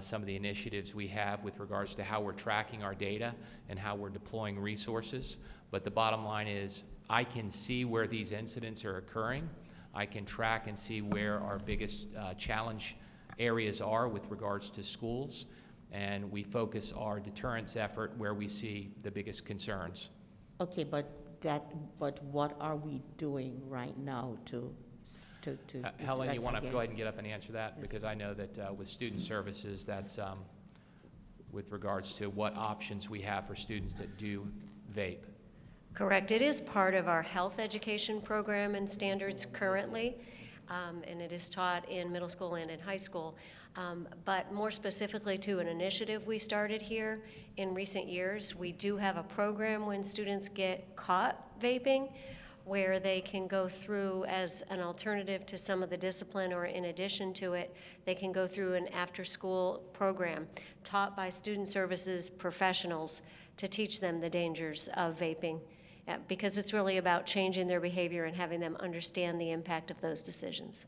some of the initiatives we have with regards to how we're tracking our data and how we're deploying resources. But the bottom line is, I can see where these incidents are occurring. I can track and see where our biggest challenge areas are with regards to schools, and we focus our deterrence effort where we see the biggest concerns. Okay, but what are we doing right now to Helen, you want to I go ahead guess? and get up and answer that? Yes. Because I know that with student services, that's with regards to what options we have for students that do vape. Correct. It is part of our health education program and standards currently, and it is taught in middle school and in high school. But more specifically to an initiative we started here in recent years, we do have a program when students get caught vaping, where they can go through as an alternative to some of the discipline, or in addition to it, they can go through an after-school program taught by student services professionals to teach them the dangers of vaping, because it's really about changing their behavior and having them understand the impact of those decisions.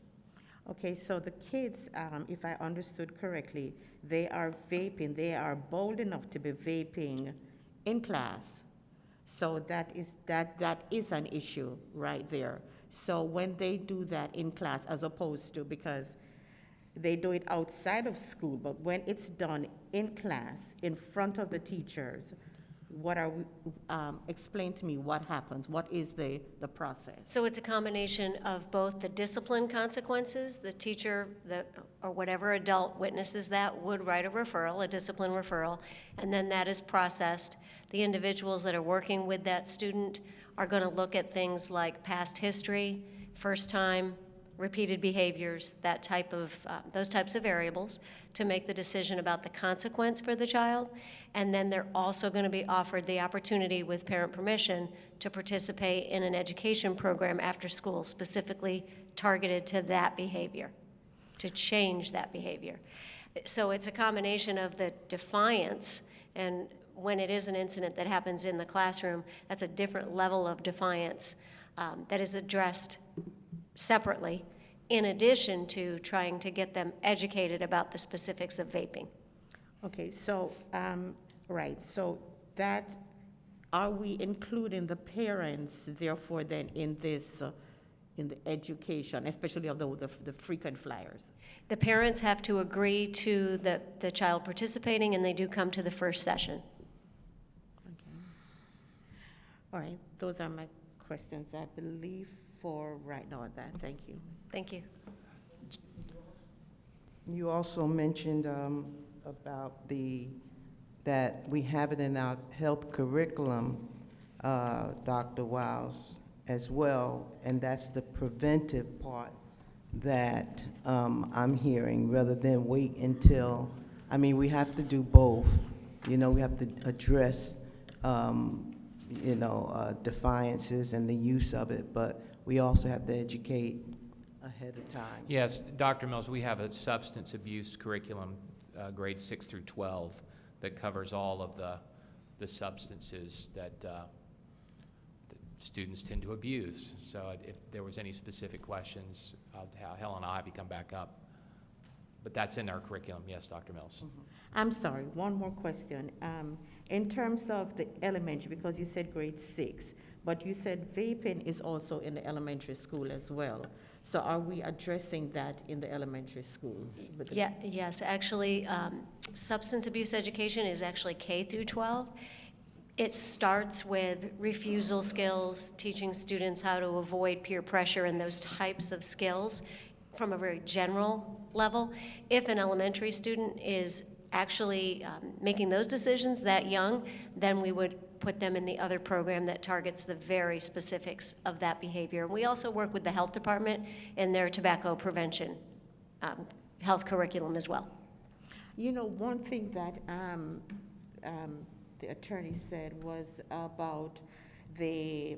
Okay, so the kids, if I understood correctly, they are vaping, they are bold enough to be vaping in class. So that is an issue right there. So when they do that in class, as opposed to, because they do it outside of school, but when it's done in class, in front of the teachers, what are we, explain to me what happens, what is the process? So it's a combination of both the discipline consequences, the teacher or whatever adult witnesses that would write a referral, a discipline referral, and then that is processed. The individuals that are working with that student are going to look at things like past history, first time, repeated behaviors, that type of, those types of variables to make the decision about the consequence for the child. And then they're also going to be offered the opportunity, with parent permission, to participate in an education program after school specifically targeted to that behavior, to change that behavior. So it's a combination of the defiance, and when it is an incident that happens in the classroom, that's a different level of defiance that is addressed separately, in addition to trying to get them educated about the specifics of vaping. Okay, so, right, so that, are we including the parents, therefore, then, in this, in the education, especially of the frequent flyers? The parents have to agree to the child participating, and they do come to the first session. All right, those are my questions, I believe, for right now on that. Thank you. Thank you. You also mentioned about that we have it in our health curriculum, Dr. Wiles, as well, and that's the preventive part that I'm hearing, rather than wait until, I mean, we have to do both. You know, we have to address, defiances and the use of it, but we also have to educate ahead of time. Yes, Dr. Mills, we have a substance abuse curriculum, grades 6 through 12, that covers all of the substances that students tend to abuse. So if there was any specific questions, I'll have Helen and Ivy come back up. But that's in our curriculum, yes, Dr. Mills. I'm sorry, one more question. In terms of the elementary, because you said grade 6, but you said vaping is also in the elementary school as well. So are we addressing that in the elementary schools? with the- Yeah, yes, actually, substance abuse education is actually K through 12. It starts with refusal skills, teaching students how to avoid peer pressure and those types of skills from a very general level. If an elementary student is actually making those decisions that young, then we would put them in the other program that targets the very specifics of that behavior. We also work with the health department in their tobacco prevention health curriculum as well. You know, one thing that the attorney said was about the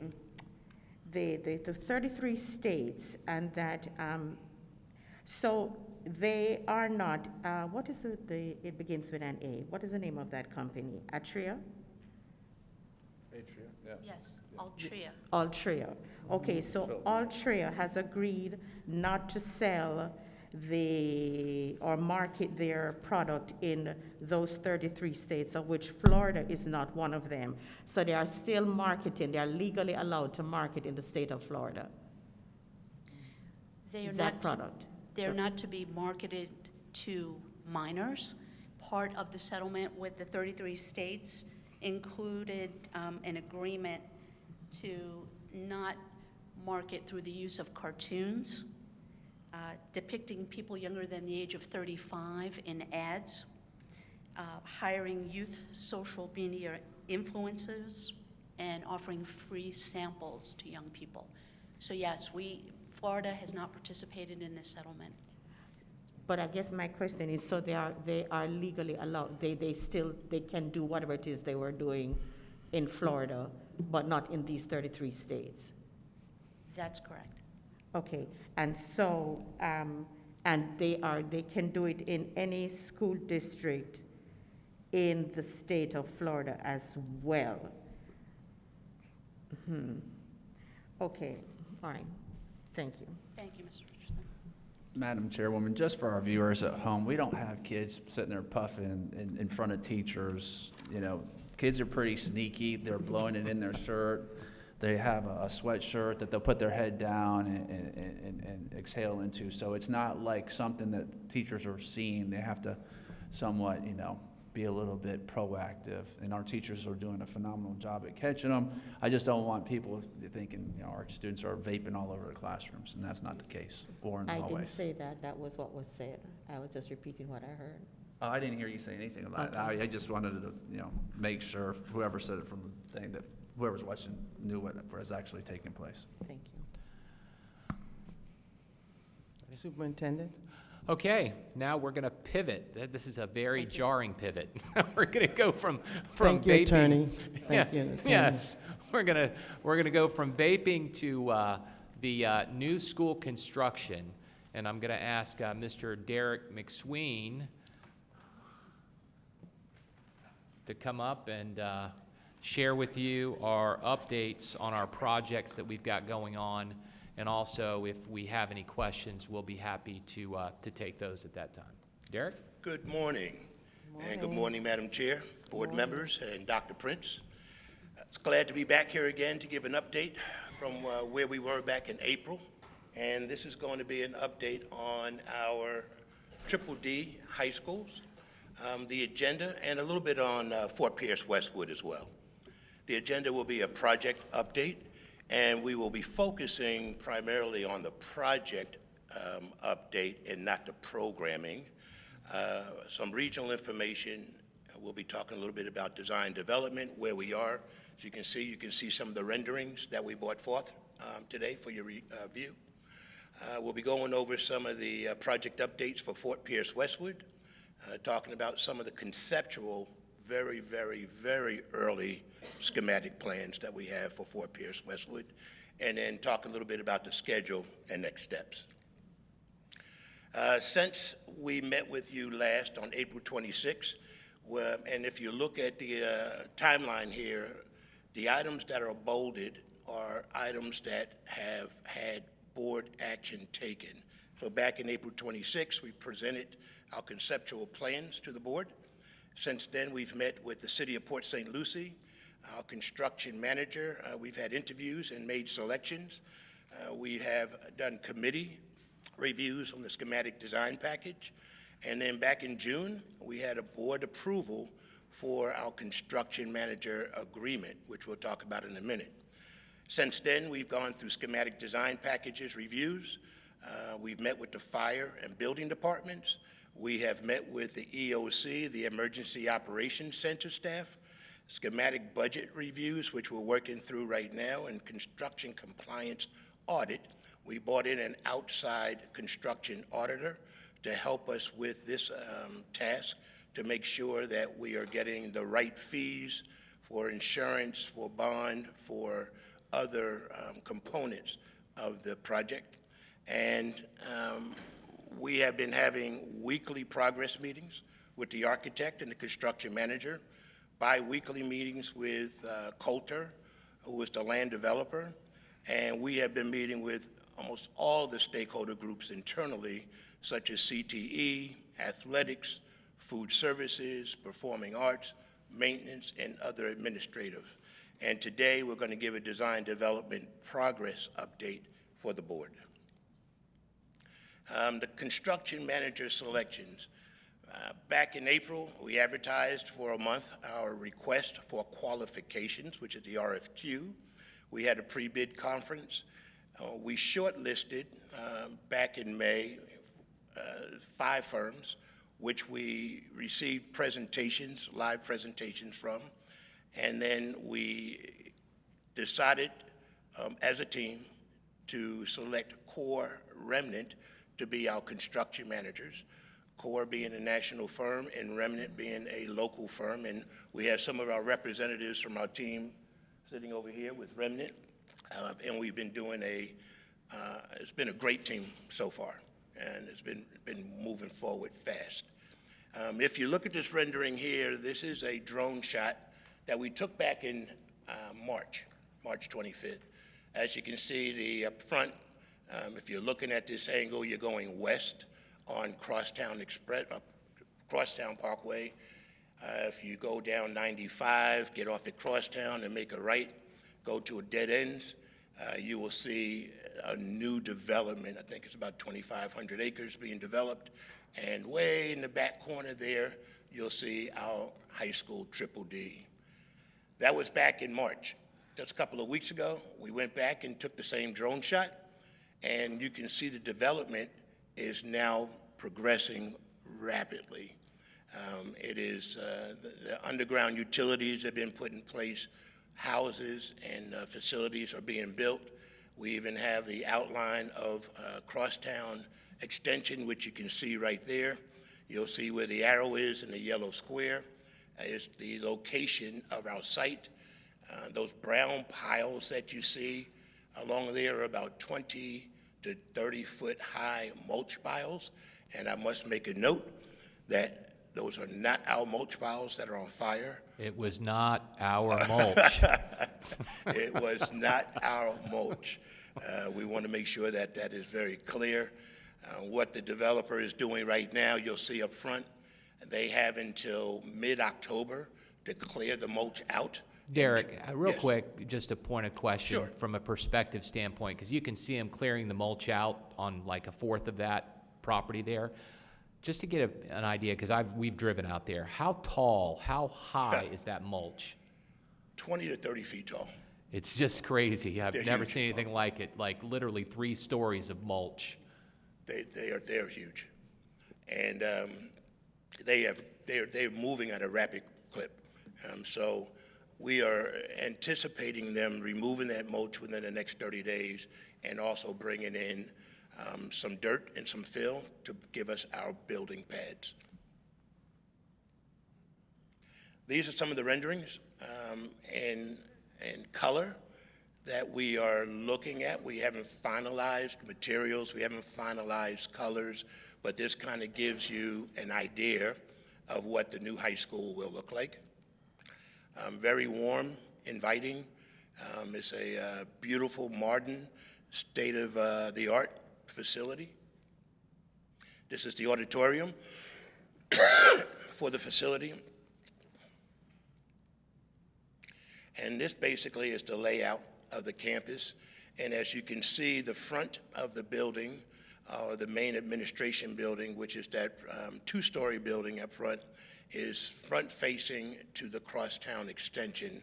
33 states, and that, so they are not, what is it begins with an A. What is the name of that company? Atria? Atria, yeah. Yes, Altria. Altria. Okay, so Altria has agreed not to sell or market their product in those 33 states, of which Florida is not one of them. So they are still marketing, they are legally allowed to market in the state of Florida, They are that not to- product. They're not to be marketed to minors. Part of the settlement with the 33 states included an agreement to not market through the use of cartoons depicting people younger than the age of 35 in ads, hiring youth social media influencers, and offering free samples to young people. So yes, Florida has not participated in this settlement. But I guess my question is, so they are legally allowed, they can do whatever it is they were doing in Florida, but not in these 33 states? That's correct. Okay, and so, and they can do it in any school district in the state of Florida as well? Okay, all right, thank you. Thank you, Mr. Richardson. Madam Chairwoman, just for our viewers at home, we don't have kids sitting there puffing in front of teachers. You know, kids are pretty sneaky. They're blowing it in their shirt. They have a sweatshirt that they'll put their head down and exhale into. So it's not like something that teachers are seeing. They have to somewhat, be a little bit proactive. And our teachers are doing a phenomenal job at catching them. I just don't want people thinking, our students are vaping all over the classrooms, and that's not the case, or in the I hallways. didn't say that, that was what was said. I was just repeating what I heard. I didn't hear you say anything about it. I just wanted to, make sure whoever said it from the thing, that whoever's watching knew what was actually taking place. Thank you. Superintendent? Okay, now we're going to pivot. This is a very jarring pivot. We're going to go from Thank you, vaping. Attorney. Yeah, Thank you, Attorney. yes, we're going to go from vaping to the new school construction, and I'm going to ask Mr. Derek McSween to come up and share with you our updates on our projects that we've got going on. And also, if we have any questions, we'll be happy to take those at that time. Derek? Good morning. And good morning, Madam Chair, board members, and Dr. Prince. It's glad to be back here again to give an update from where we were back in April. And this is going to be an update on our Triple D high schools, the agenda, and a little bit on Fort Pierce Westwood as well. The agenda will be a project update, and we will be focusing primarily on the project update and not the programming. Some regional information. We'll be talking a little bit about design development, where we are. As you can see some of the renderings that we brought forth today for your review. We'll be going over some of the project updates for Fort Pierce Westwood, talking about some of the conceptual, very, very, very early schematic plans that we have for Fort Pierce Westwood, and then talk a little bit about the schedule and next steps. Since we met with you last on April 26th, and if you look at the timeline here, the items that are bolded are items that have had board action taken. So back in April 26th, we presented our conceptual plans to the board. Since then, we've met with the City of Port St. Lucie, our construction manager. We've had interviews and made selections. We have done committee reviews on the schematic design package. And then back in June, we had a board approval for our construction manager agreement, which we'll talk about in a minute. Since then, we've gone through schematic design packages reviews. We've met with the fire and building departments. We have met with the EOC, the Emergency Operations Center staff, schematic budget reviews, which we're working through right now, and construction compliance audit. We brought in an outside construction auditor to help us with this task, to make sure that we are getting the right fees for insurance, for bond, for other components of the project. And we have been having weekly progress meetings with the architect and the construction manager, bi-weekly meetings with Coulter, who is the land developer, and we have been meeting with almost all the stakeholder groups internally, such as CTE, athletics, food services, performing arts, maintenance, and other administrative. And today, we're going to give a design development progress update for the board. The construction manager selections. Back in April, we advertised for a month our request for qualifications, which is the RFQ. We had a pre-bid conference. We shortlisted back in May 5 firms, which we received presentations, live presentations from, and then we decided as a team to select Core Remnant to be our construction managers, Core being a national firm and Remnant being a local firm. And we have some of our representatives from our team sitting over here with Remnant, and we've been doing it's been a great team so far, and it's been moving forward fast. If you look at this rendering here, this is a drone shot that we took back in March 25th. As you can see, the up front, if you're looking at this angle, you're going west on Crosstown Parkway. If you go down 95, get off at Crosstown and make a right, go to a dead ends, you will see a new development. I think it's about 2,500 acres being developed. And way in the back corner there, you'll see our high school Triple D. That was back in March. Just a couple of weeks ago, we went back and took the same drone shot, and you can see the development is now progressing rapidly. It is, the underground utilities have been put in place, houses and facilities are being built. We even have the outline of Crosstown Extension, which you can see right there. You'll see where the arrow is in the yellow square is the location of our site. Those brown piles that you see along there are about 20 to 30 foot high mulch piles. And I must make a note that those are not our mulch piles that are on fire. It was not our mulch. It was not our mulch. We want to make sure that that is very clear. What the developer is doing right now, you'll see up front, they have until mid-October to clear the mulch out. Derek, real Yes. quick, just a point of question Sure. from a perspective standpoint, because you can see them clearing the mulch out on like a fourth of that property there. Just to get an idea, because we've driven out there, how tall, how high is that mulch? 20 to 30 feet tall. It's just crazy. I've They're never huge. seen anything like it, like literally 3 stories of mulch. They're huge. And they're moving at a rapid clip. So we are anticipating them removing that mulch within the next 30 days and also bringing in some dirt and some fill to give us our building pads. These are some of the renderings in color that we are looking at. We haven't finalized materials, we haven't finalized colors, but this kind of gives you an idea of what the new high school will look like. Very warm, inviting. It's a beautiful, modern, state-of-the-art facility. This is the auditorium for the facility. And this basically is the layout of the campus. And as you can see, the front of the building, or the main administration building, which is that 2-story building up front, is front-facing to the crosstown extension,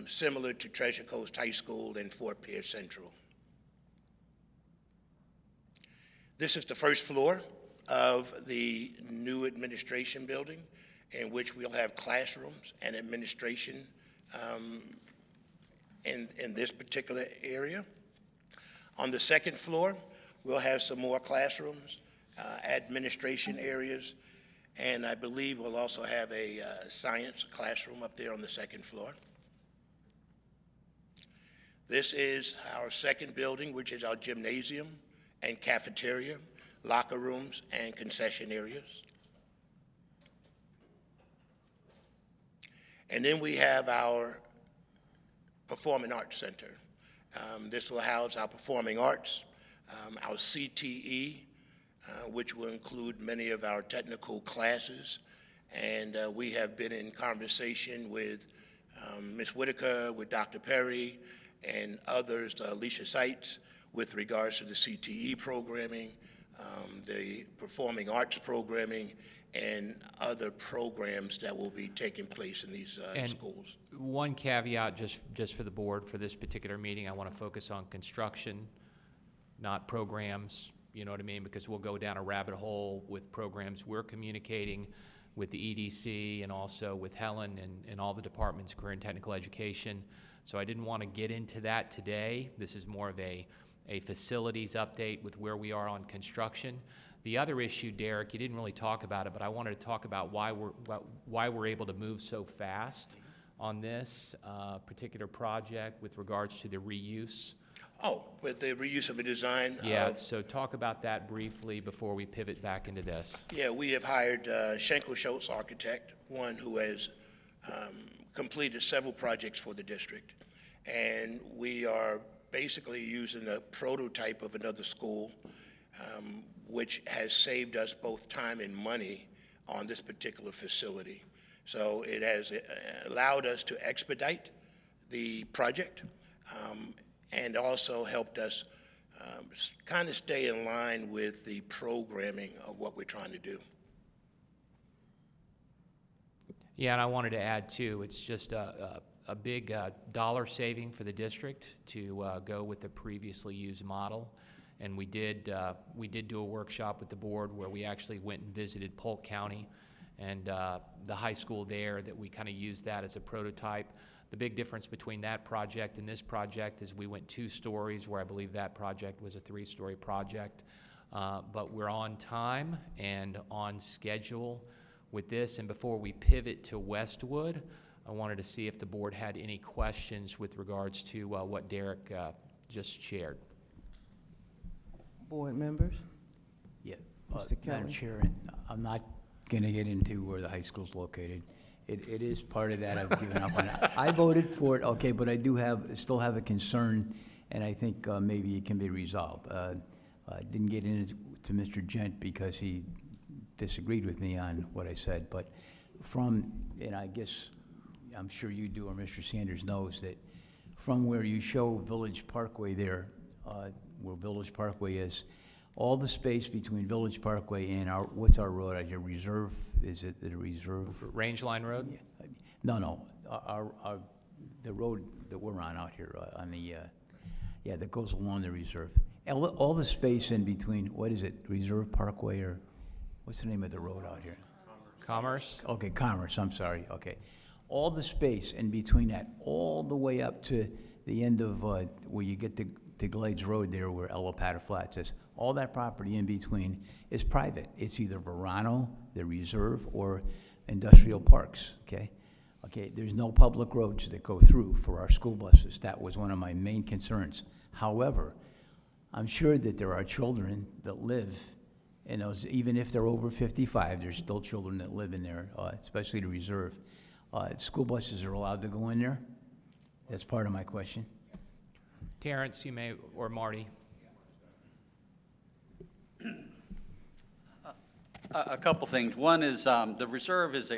similar to Treasure Coast High School and Fort Pierce Central. This is the first floor of the new administration building, in which we'll have classrooms and administration in this particular area. On the second floor, we'll have some more classrooms, administration areas, and I believe we'll also have a science classroom up there on the second floor. This is our second building, which is our gymnasium and cafeteria, locker rooms, and concession areas. And then we have our Performing Arts Center. This will house our performing arts, our CTE, which will include many of our technical classes. And we have been in conversation with Ms. Whitaker, with Dr. Perry, and others, Alicia Seitz, with regards to the CTE programming, the performing arts programming, and other programs that will be taking place in these schools. One caveat, just for the board, for this particular meeting, I want to focus on construction, not programs, you know what I mean? Because we'll go down a rabbit hole with programs. We're communicating with the EDC and also with Helen and all the departments, career and technical education. So I didn't want to get into that today. This is more of a facilities update with where we are on construction. The other issue, Derek, you didn't really talk about it, but I wanted to talk about why we're able to move so fast on this particular project with regards to the reuse. Oh, with the reuse of a design? Yeah, so talk about that briefly before we pivot back into this. Yeah, we have hired Schenkel Schultz Architect, one who has completed several projects for the district. And we are basically using a prototype of another school, which has saved us both time and money on this particular facility. So it has allowed us to expedite the project and also helped us kind of stay in line with the programming of what we're trying to do. Yeah, and I wanted to add too, it's just a big dollar saving for the district to go with the previously used model. And we did do a workshop with the board where we actually went and visited Polk County and the high school there, that we kind of used that as a prototype. The big difference between that project and this project is we went 2 stories, where I believe that project was a 3-story project. But we're on time and on schedule with this. And before we pivot to Westwood, I wanted to see if the board had any questions with regards to what Derek just shared. Board members? Yeah. Mr. Madam Kelly? Chair, I'm not going to get into where the high school's located. It is part of that. I've given up on it. I voted for it, okay, but I do still have a concern, and I think maybe it can be resolved. I didn't get into Mr. Gent because he disagreed with me on what I said, but and I guess I'm sure you do, or Mr. Sanders knows, that from where you show Village Parkway there, where Village Parkway is, all the space between Village Parkway and what's our road? Your reserve? Is it the reserve? Range Line Road? No. the road that we're on out here, on the, yeah, that goes along the reserve. All the space in between, what is it, Reserve Parkway, or what's the name of the road out here? Commerce? Okay, Commerce, I'm sorry, okay. All the space in between that, all the way up to the end of, where you get to Glades Road there, where Elapata Flats is, all that property in between is private. It's either Verano, the Reserve, or industrial parks, okay? Okay, there's no public roads that go through for our school buses. That was one of my main concerns. However, I'm sure that there are children that live in those, even if they're over 55, there's still children that live in there, especially the Reserve. School buses are allowed to go in there? That's part of my question. Terrence, you may, or Marty? A couple things. One is the Reserve is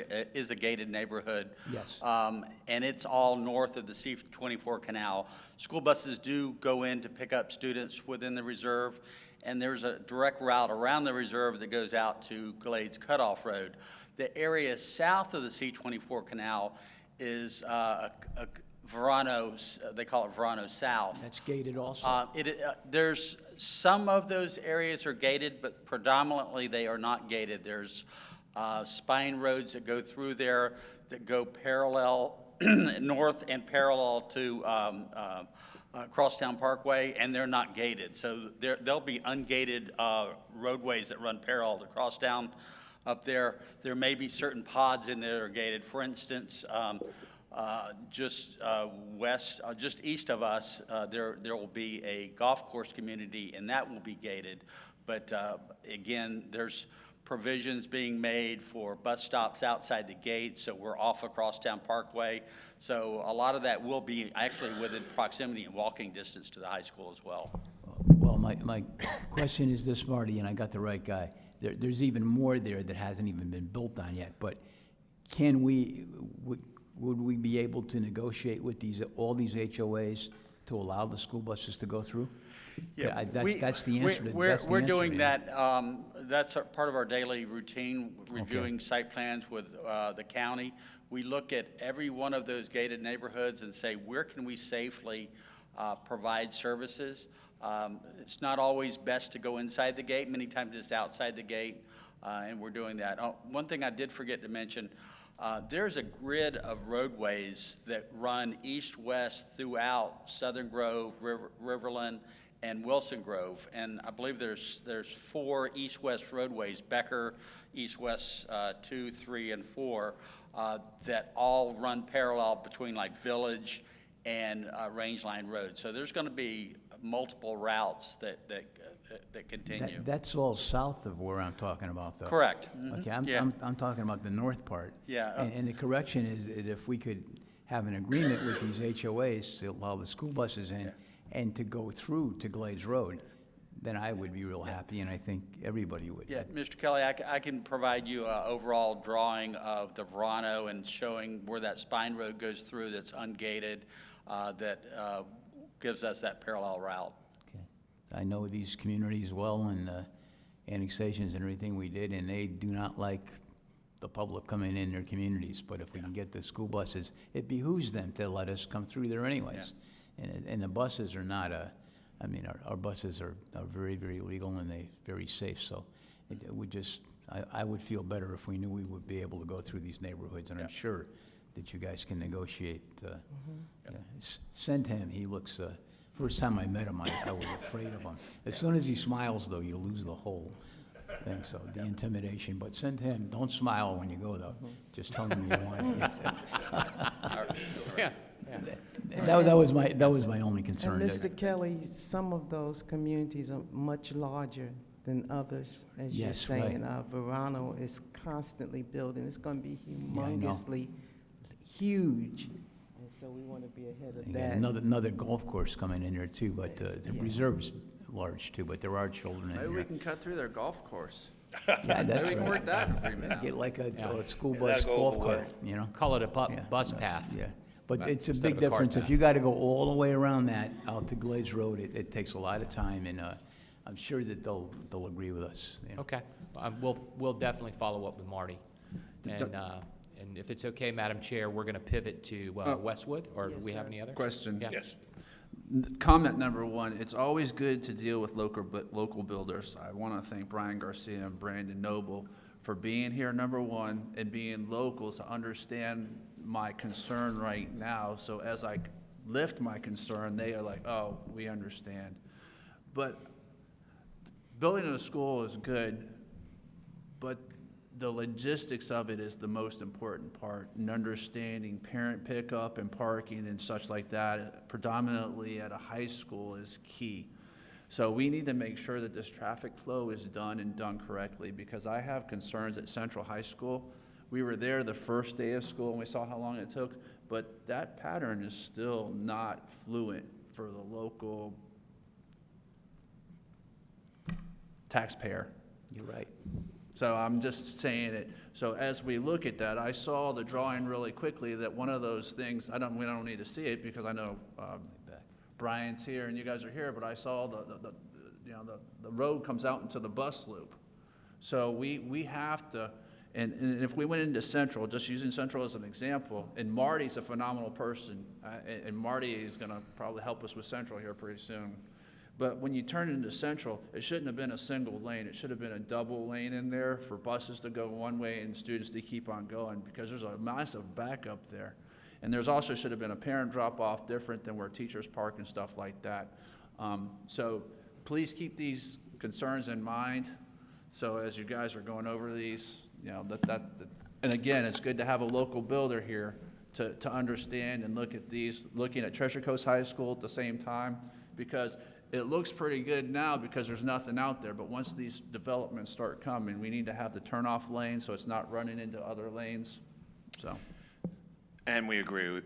a gated neighborhood. Yes. And it's all north of the C-24 canal. School buses do go in to pick up students within the Reserve, and there's a direct route around the Reserve that goes out to Glades Cutoff Road. The area south of the C-24 canal is Verano, they call it Verano South. That's gated also? There's some of those areas are gated, but predominantly they are not gated. There's spine roads that go through there that go parallel, north and parallel to Crosstown Parkway, and they're not gated. So there'll be ungated roadways that run parallel to Crosstown up there. There may be certain pods in there that are gated. For instance, just just east of us, there will be a golf course community, and that will be gated. But again, there's provisions being made for bus stops outside the gate, so we're off of Crosstown Parkway. So a lot of that will be actually within proximity and walking distance to the high school as well. Well, my question is this, Marty, and I got the right guy. There's even more there that hasn't even been built on yet, but can would we be able to negotiate with all these HOAs to allow the school buses to go through? Yeah, That's the answer. We're doing that. That's part of our daily routine, reviewing site plans with the county. We look at every one of those gated neighborhoods and say, where can we safely provide services? It's not always best to go inside the gate. Many times it's outside the gate, and we're doing that. One thing I did forget to mention, there's a grid of roadways that run east-west throughout Southern Grove, Riverland, and Wilson Grove. And I believe there's 4 east-west roadways, Becker, east-west 2, 3, and 4, that all run parallel between like Village and Rangeline Road. So there's going to be multiple routes that continue. That's all south of where I'm talking about, though. Correct. Okay, Yeah. I'm talking about the north part. Yeah. And the correction is that if we could have an agreement with these HOAs to allow the school buses in and to go through to Glades Road, then I would be real happy, and I think everybody would. Yeah, Mr. Kelly, I can provide you an overall drawing of the Verano and showing where that spine road goes through that's ungated, that gives us that parallel route. Okay. I know these communities well, and annexations and everything we did, and they do not like the public coming in their communities. But if we can get the school buses, it behooves them to let us come through there anyways. And the buses are not I mean, our buses are very, very legal, and they're very safe. So it would just, I would feel better if we knew we would be able to go through these neighborhoods, and I'm sure that you guys can negotiate. Send him, he looks, first time I met him, I was afraid of him. As soon as he smiles, though, you lose the whole thing, so the intimidation. But send him, don't smile when you go, though. Just tell him you want it. Yeah. That was my only concern. And Mr. Kelly, some of those communities are much larger than others, as you're Yes, saying. right. Verano is constantly building. It's going to be I know. humongously huge. And so we want to be ahead of You got that. another golf course coming in there too, but the Yeah. reserve's large too, but there are children in Maybe we there. can cut through their golf course. Yeah, that's Maybe we can right. work that agreement out. Get like a school Yeah, that'll bus go golf over cart, you know? Call it a Yeah, bus path. Yeah, but Right, it's a instead big of a cart difference. If path. you gotta go all the way around that out to Glades Road, it takes a lot of time, and I'm sure that they'll agree with us, you know? Okay. We'll definitely follow up with Marty and And if it's okay, Madam Chair, we're going to pivot to Westwood, or do Yes, we have sir. any others? Question. Yeah. Yes. Comment number one, it's always good to deal with local builders. I want to thank Brian Garcia and Brandon Noble for being here, number one, and being locals to understand my concern right now. So as I lift my concern, they are like, oh, we understand. But building a school is good, but the logistics of it is the most important part, and understanding parent pickup and parking and such like that, predominantly at a high school, is key. So we need to make sure that this traffic flow is done and done correctly, because I have concerns at Central High School. We were there the first day of school and we saw how long it took, but that pattern is still not fluent for the local taxpayer. You're right. So I'm just saying it. So as we look at that, I saw the drawing really quickly that one of those things, we don't need to see it because I know Brian's here and you guys are here, but I saw the road comes out into the bus loop. So we have to, and if we went into Central, just using Central as an example, and Marty's a phenomenal person, and Marty is gonna probably help us with Central here pretty soon. But when you turn into Central, it shouldn't have been a single lane. It should have been a double lane in there for buses to go one way and students to keep on going, because there's a massive backup there. And there's also should have been a parent drop-off different than where teachers park and stuff like that. So please keep these concerns in mind. So as you guys are going over these, you know, and again, it's good to have a local builder here to understand and look at these, looking at Treasure Coast High School at the same time, because it looks pretty good now because there's nothing out there, but once these developments start coming, we need to have the turnoff lane so it's not running into other lanes, so. And we agree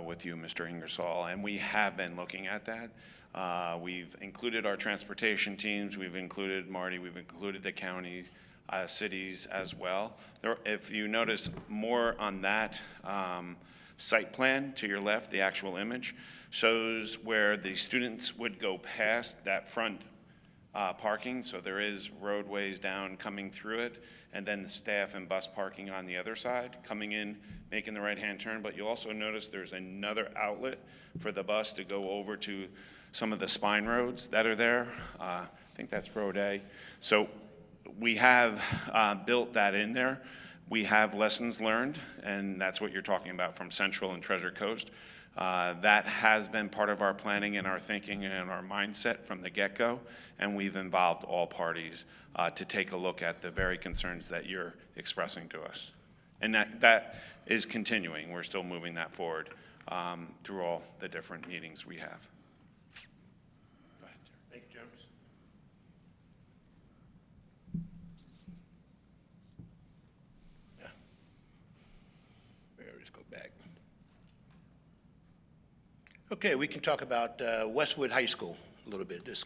with you, Mr. Ingersoll, and we have been looking at that. We've included our transportation teams, we've included Marty, we've included the county, cities as well. If you notice more on that site plan to your left, the actual image, shows where the students would go past that front parking, so there is roadways down coming through it, and then the staff and bus parking on the other side, coming in, making the right-hand turn. But you'll also notice there's another outlet for the bus to go over to some of the spine roads that are there. I think that's Road A. So we have built that in there. We have lessons learned, and that's what you're talking about from Central and Treasure Coast. That has been part of our planning and our thinking and our mindset from the get-go, and we've involved all parties to take a look at the very concerns that you're expressing to us. And that is continuing. We're still moving that forward through all the different meetings we have. Go ahead, sir. Thank you, James. Yeah. Let's go back. Okay, we can talk about Westwood High School a little bit. Just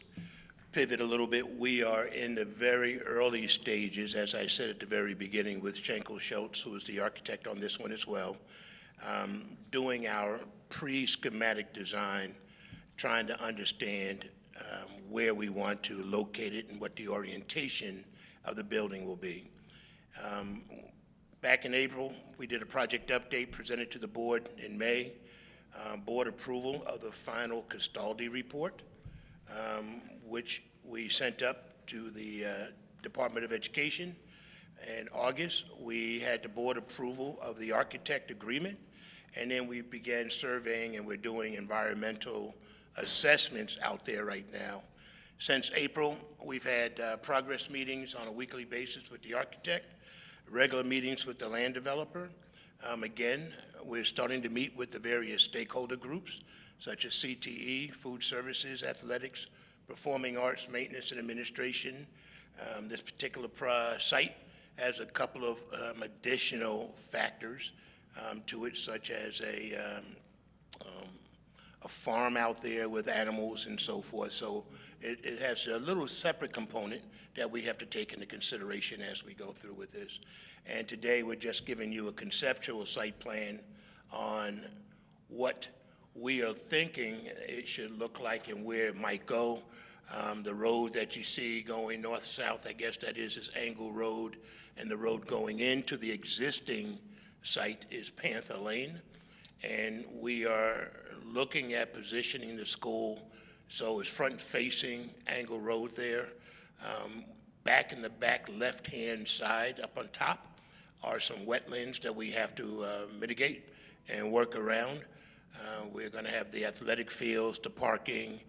pivot a little bit. We are in the very early stages, as I said at the very beginning, with Schenkel Schultz, who is the architect on this one as well, doing our pre-schematic design, trying to understand where we want to locate it and what the orientation of the building will be. Back in April, we did a project update presented to the board in May. Board approval of the final Castaldi report, which we sent up to the Department of Education. In August, we had the board approval of the architect agreement, and then we began surveying, and we're doing environmental assessments out there right now. Since April, we've had progress meetings on a weekly basis with the architect, regular meetings with the land developer. Again, we're starting to meet with the various stakeholder groups, such as CTE, food services, athletics, performing arts, maintenance, and administration. This particular site has a couple of additional factors to it, such as a farm out there with animals and so forth. So it has a little separate component that we have to take into consideration as we go through with this. And today we're just giving you a conceptual site plan on what we are thinking it should look like and where it might go. The road that you see going north-south, I guess that is Angle Road, and the road going into the existing site is Panther Lane. And we are looking at positioning the school so it's front-facing Angle Road there. Back in the back left-hand side up on top are some wetlands that we have to mitigate and work around. We're going to have the athletic fields, the parking,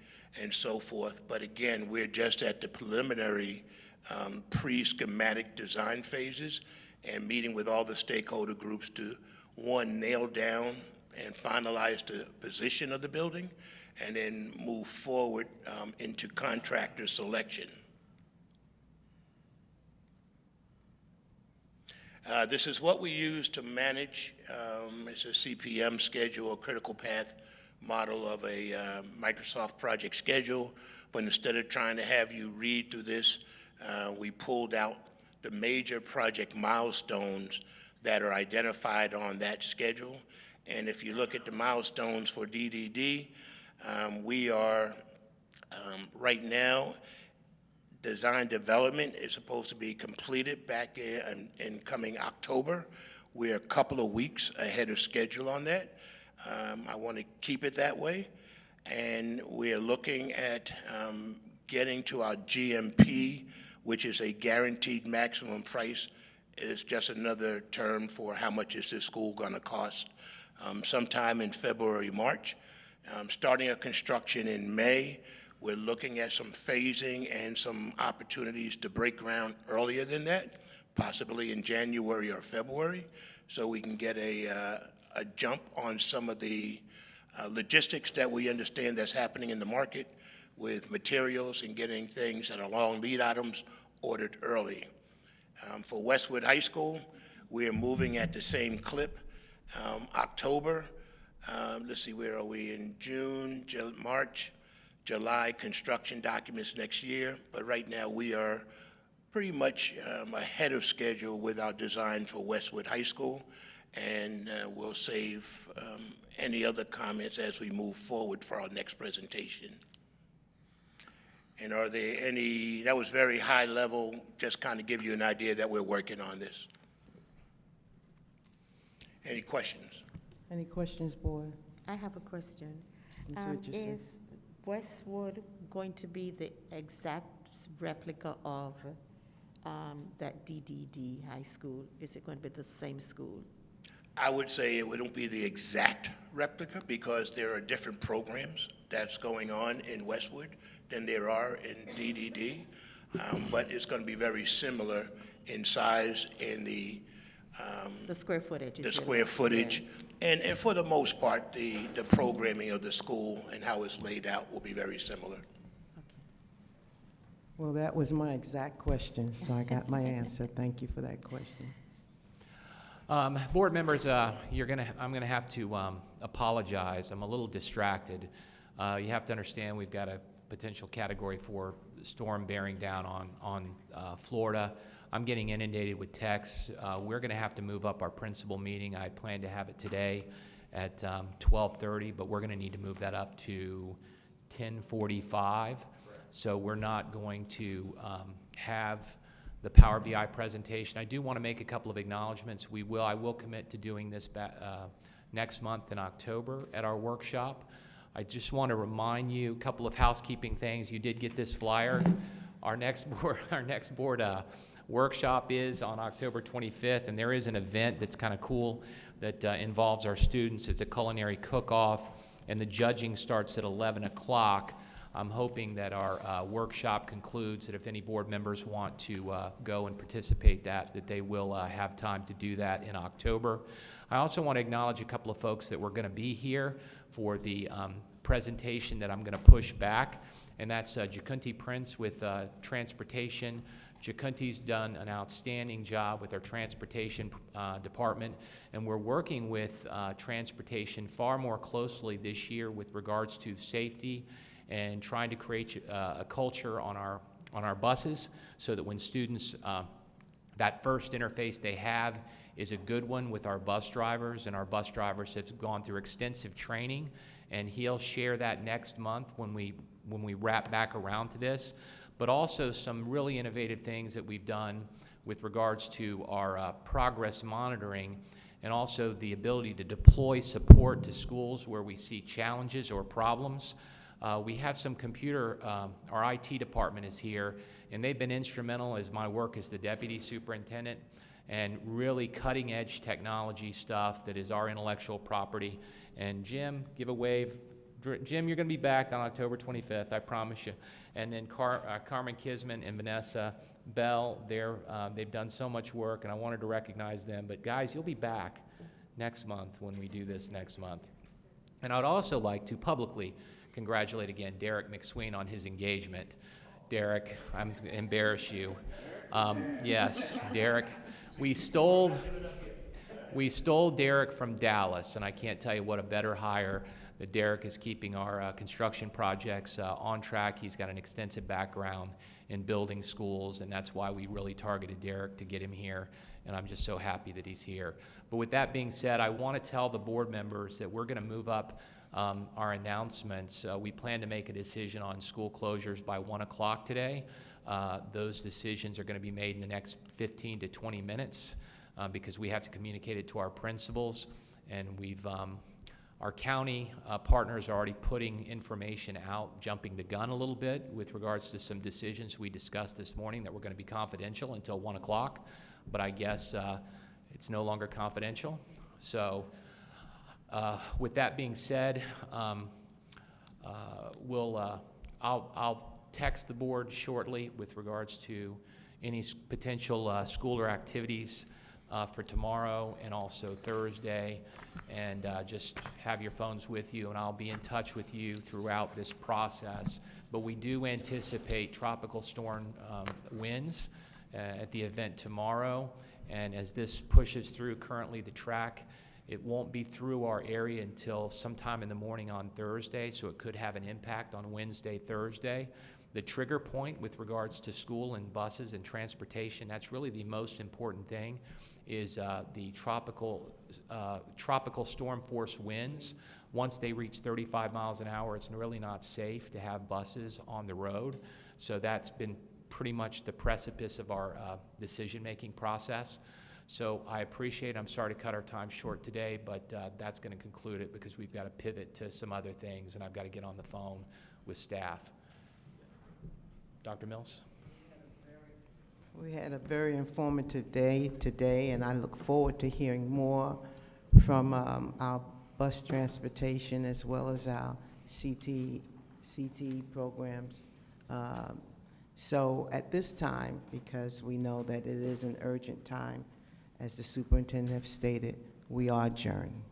and so forth. But again, we're just at the preliminary pre-schematic design phases and meeting with all the stakeholder groups to, one, nail down and finalize the position of the building, and then move forward into contractor selection. This is what we use to manage. It's a CPM schedule, a critical path model of a Microsoft project schedule. But instead of trying to have you read through this, we pulled out the major project milestones that are identified on that schedule. And if you look at the milestones for DDD, we are right now, design development is supposed to be completed back in coming October. We're a couple of weeks ahead of schedule on that. I want to keep it that way. And we're looking at getting to our GMP, which is a guaranteed maximum price. It's just another term for how much is this school going to cost, sometime in February, March. Starting a construction in May. We're looking at some phasing and some opportunities to break ground earlier than that, possibly in January or February, so we can get a jump on some of the logistics that we understand that's happening in the market with materials and getting things that are long lead items ordered early. For Westwood High School, we are moving at the same clip. October, let's see, where are we? In June, March, July, construction documents next year. But right now, we are pretty much ahead of schedule with our design for Westwood High School. And we'll save any other comments as we move forward for our next presentation. And are there any, that was very high level, just kind of give you an idea that we're working on this. Any questions? Any questions, board? I have a question. Ms. Richardson? Is Westwood going to be the exact replica of that DDD high school? Is it going to be the same school? I would say it wouldn't be the exact replica because there are different programs that's going on in Westwood than there are in DDD, but it's going to be very similar in size and the square footage. The square footage, yes. and for the most part, the programming of the school and how it's laid out will be very similar. Well, that was my exact question, so I got my answer. Thank you for that question. Board members, I'm gonna have to apologize. I'm a little distracted. You have to understand we've got a potential Category 4 storm bearing down on Florida. I'm getting inundated with texts. We're gonna have to move up our principal meeting. I had planned to have it today at 12:30, but we're gonna need to move that up to 10:45. So we're not going to have the Power BI presentation. I do want to make a couple of acknowledgments. I will commit to doing this next month in October at our workshop. I just want to remind you a couple of housekeeping things. You did get this flyer. Our next board workshop is on October 25th, and there is an event that's kind of cool that involves our students. It's a culinary cook-off, and the judging starts at 11 o'clock. I'm hoping that our workshop concludes, that if any board members want to go and participate that they will have time to do that in October. I also want to acknowledge a couple of folks that were going to be here for the presentation that I'm going to push back, and that's Jacunti Prince with Transportation. Jacunti's done an outstanding job with our transportation department, and we're working with transportation far more closely this year with regards to safety and trying to create a culture on our buses so that when students, that first interface they have is a good one with our bus drivers, and our bus drivers have gone through extensive training, and he'll share that next month when we wrap back around to this. But also some really innovative things that we've done with regards to our progress monitoring and also the ability to deploy support to schools where we see challenges or problems. We have some computer, our IT department is here, and they've been instrumental as my work as the deputy superintendent, and really cutting-edge technology stuff that is our intellectual property. And Jim, give a wave. Jim, you're going to be back on October 25th, I promise you. And then Carmen Kisman and Vanessa Bell, they've done so much work, and I wanted to recognize them. But guys, you'll be back next month when we do this next month. And I'd also like to publicly congratulate again Derek McSween on his engagement. Derek, I'm going to embarrass you. Yes, Derek. We stole Derek from Dallas, and I can't tell you what a better hire that Derek is keeping our construction projects on track. He's got an extensive background in building schools, and that's why we really targeted Derek to get him here, and I'm just so happy that he's here. But with that being said, I want to tell the board members that we're going to move up our announcements. We plan to make a decision on school closures by 1 o'clock today. Those decisions are going to be made in the next 15 to 20 minutes because we have to communicate it to our principals, and our county partners are already putting information out, jumping the gun a little bit with regards to some decisions we discussed this morning that were going to be confidential until 1 o'clock, but I guess it's no longer confidential. So with that being said, I'll text the board shortly with regards to any potential school or activities for tomorrow and also Thursday, and just have your phones with you, and I'll be in touch with you throughout this process. But we do anticipate tropical storm winds at the event tomorrow, and as this pushes through currently the track, it won't be through our area until sometime in the morning on Thursday, so it could have an impact on Wednesday, Thursday. The trigger point with regards to school and buses and transportation, that's really the most important thing, is the tropical storm force winds. Once they reach 35 miles an hour, it's really not safe to have buses on the road. So that's been pretty much the precipice of our decision-making process. So I appreciate it. I'm sorry to cut our time short today, but that's going to conclude it because we've got to pivot to some other things, and I've got to get on the phone with staff. Dr. Mills? We had a very informative day today, and I look forward to hearing more from our bus transportation as well as our CT programs. So at this time, because we know that it is an urgent time, as the superintendent have stated, we are adjourned.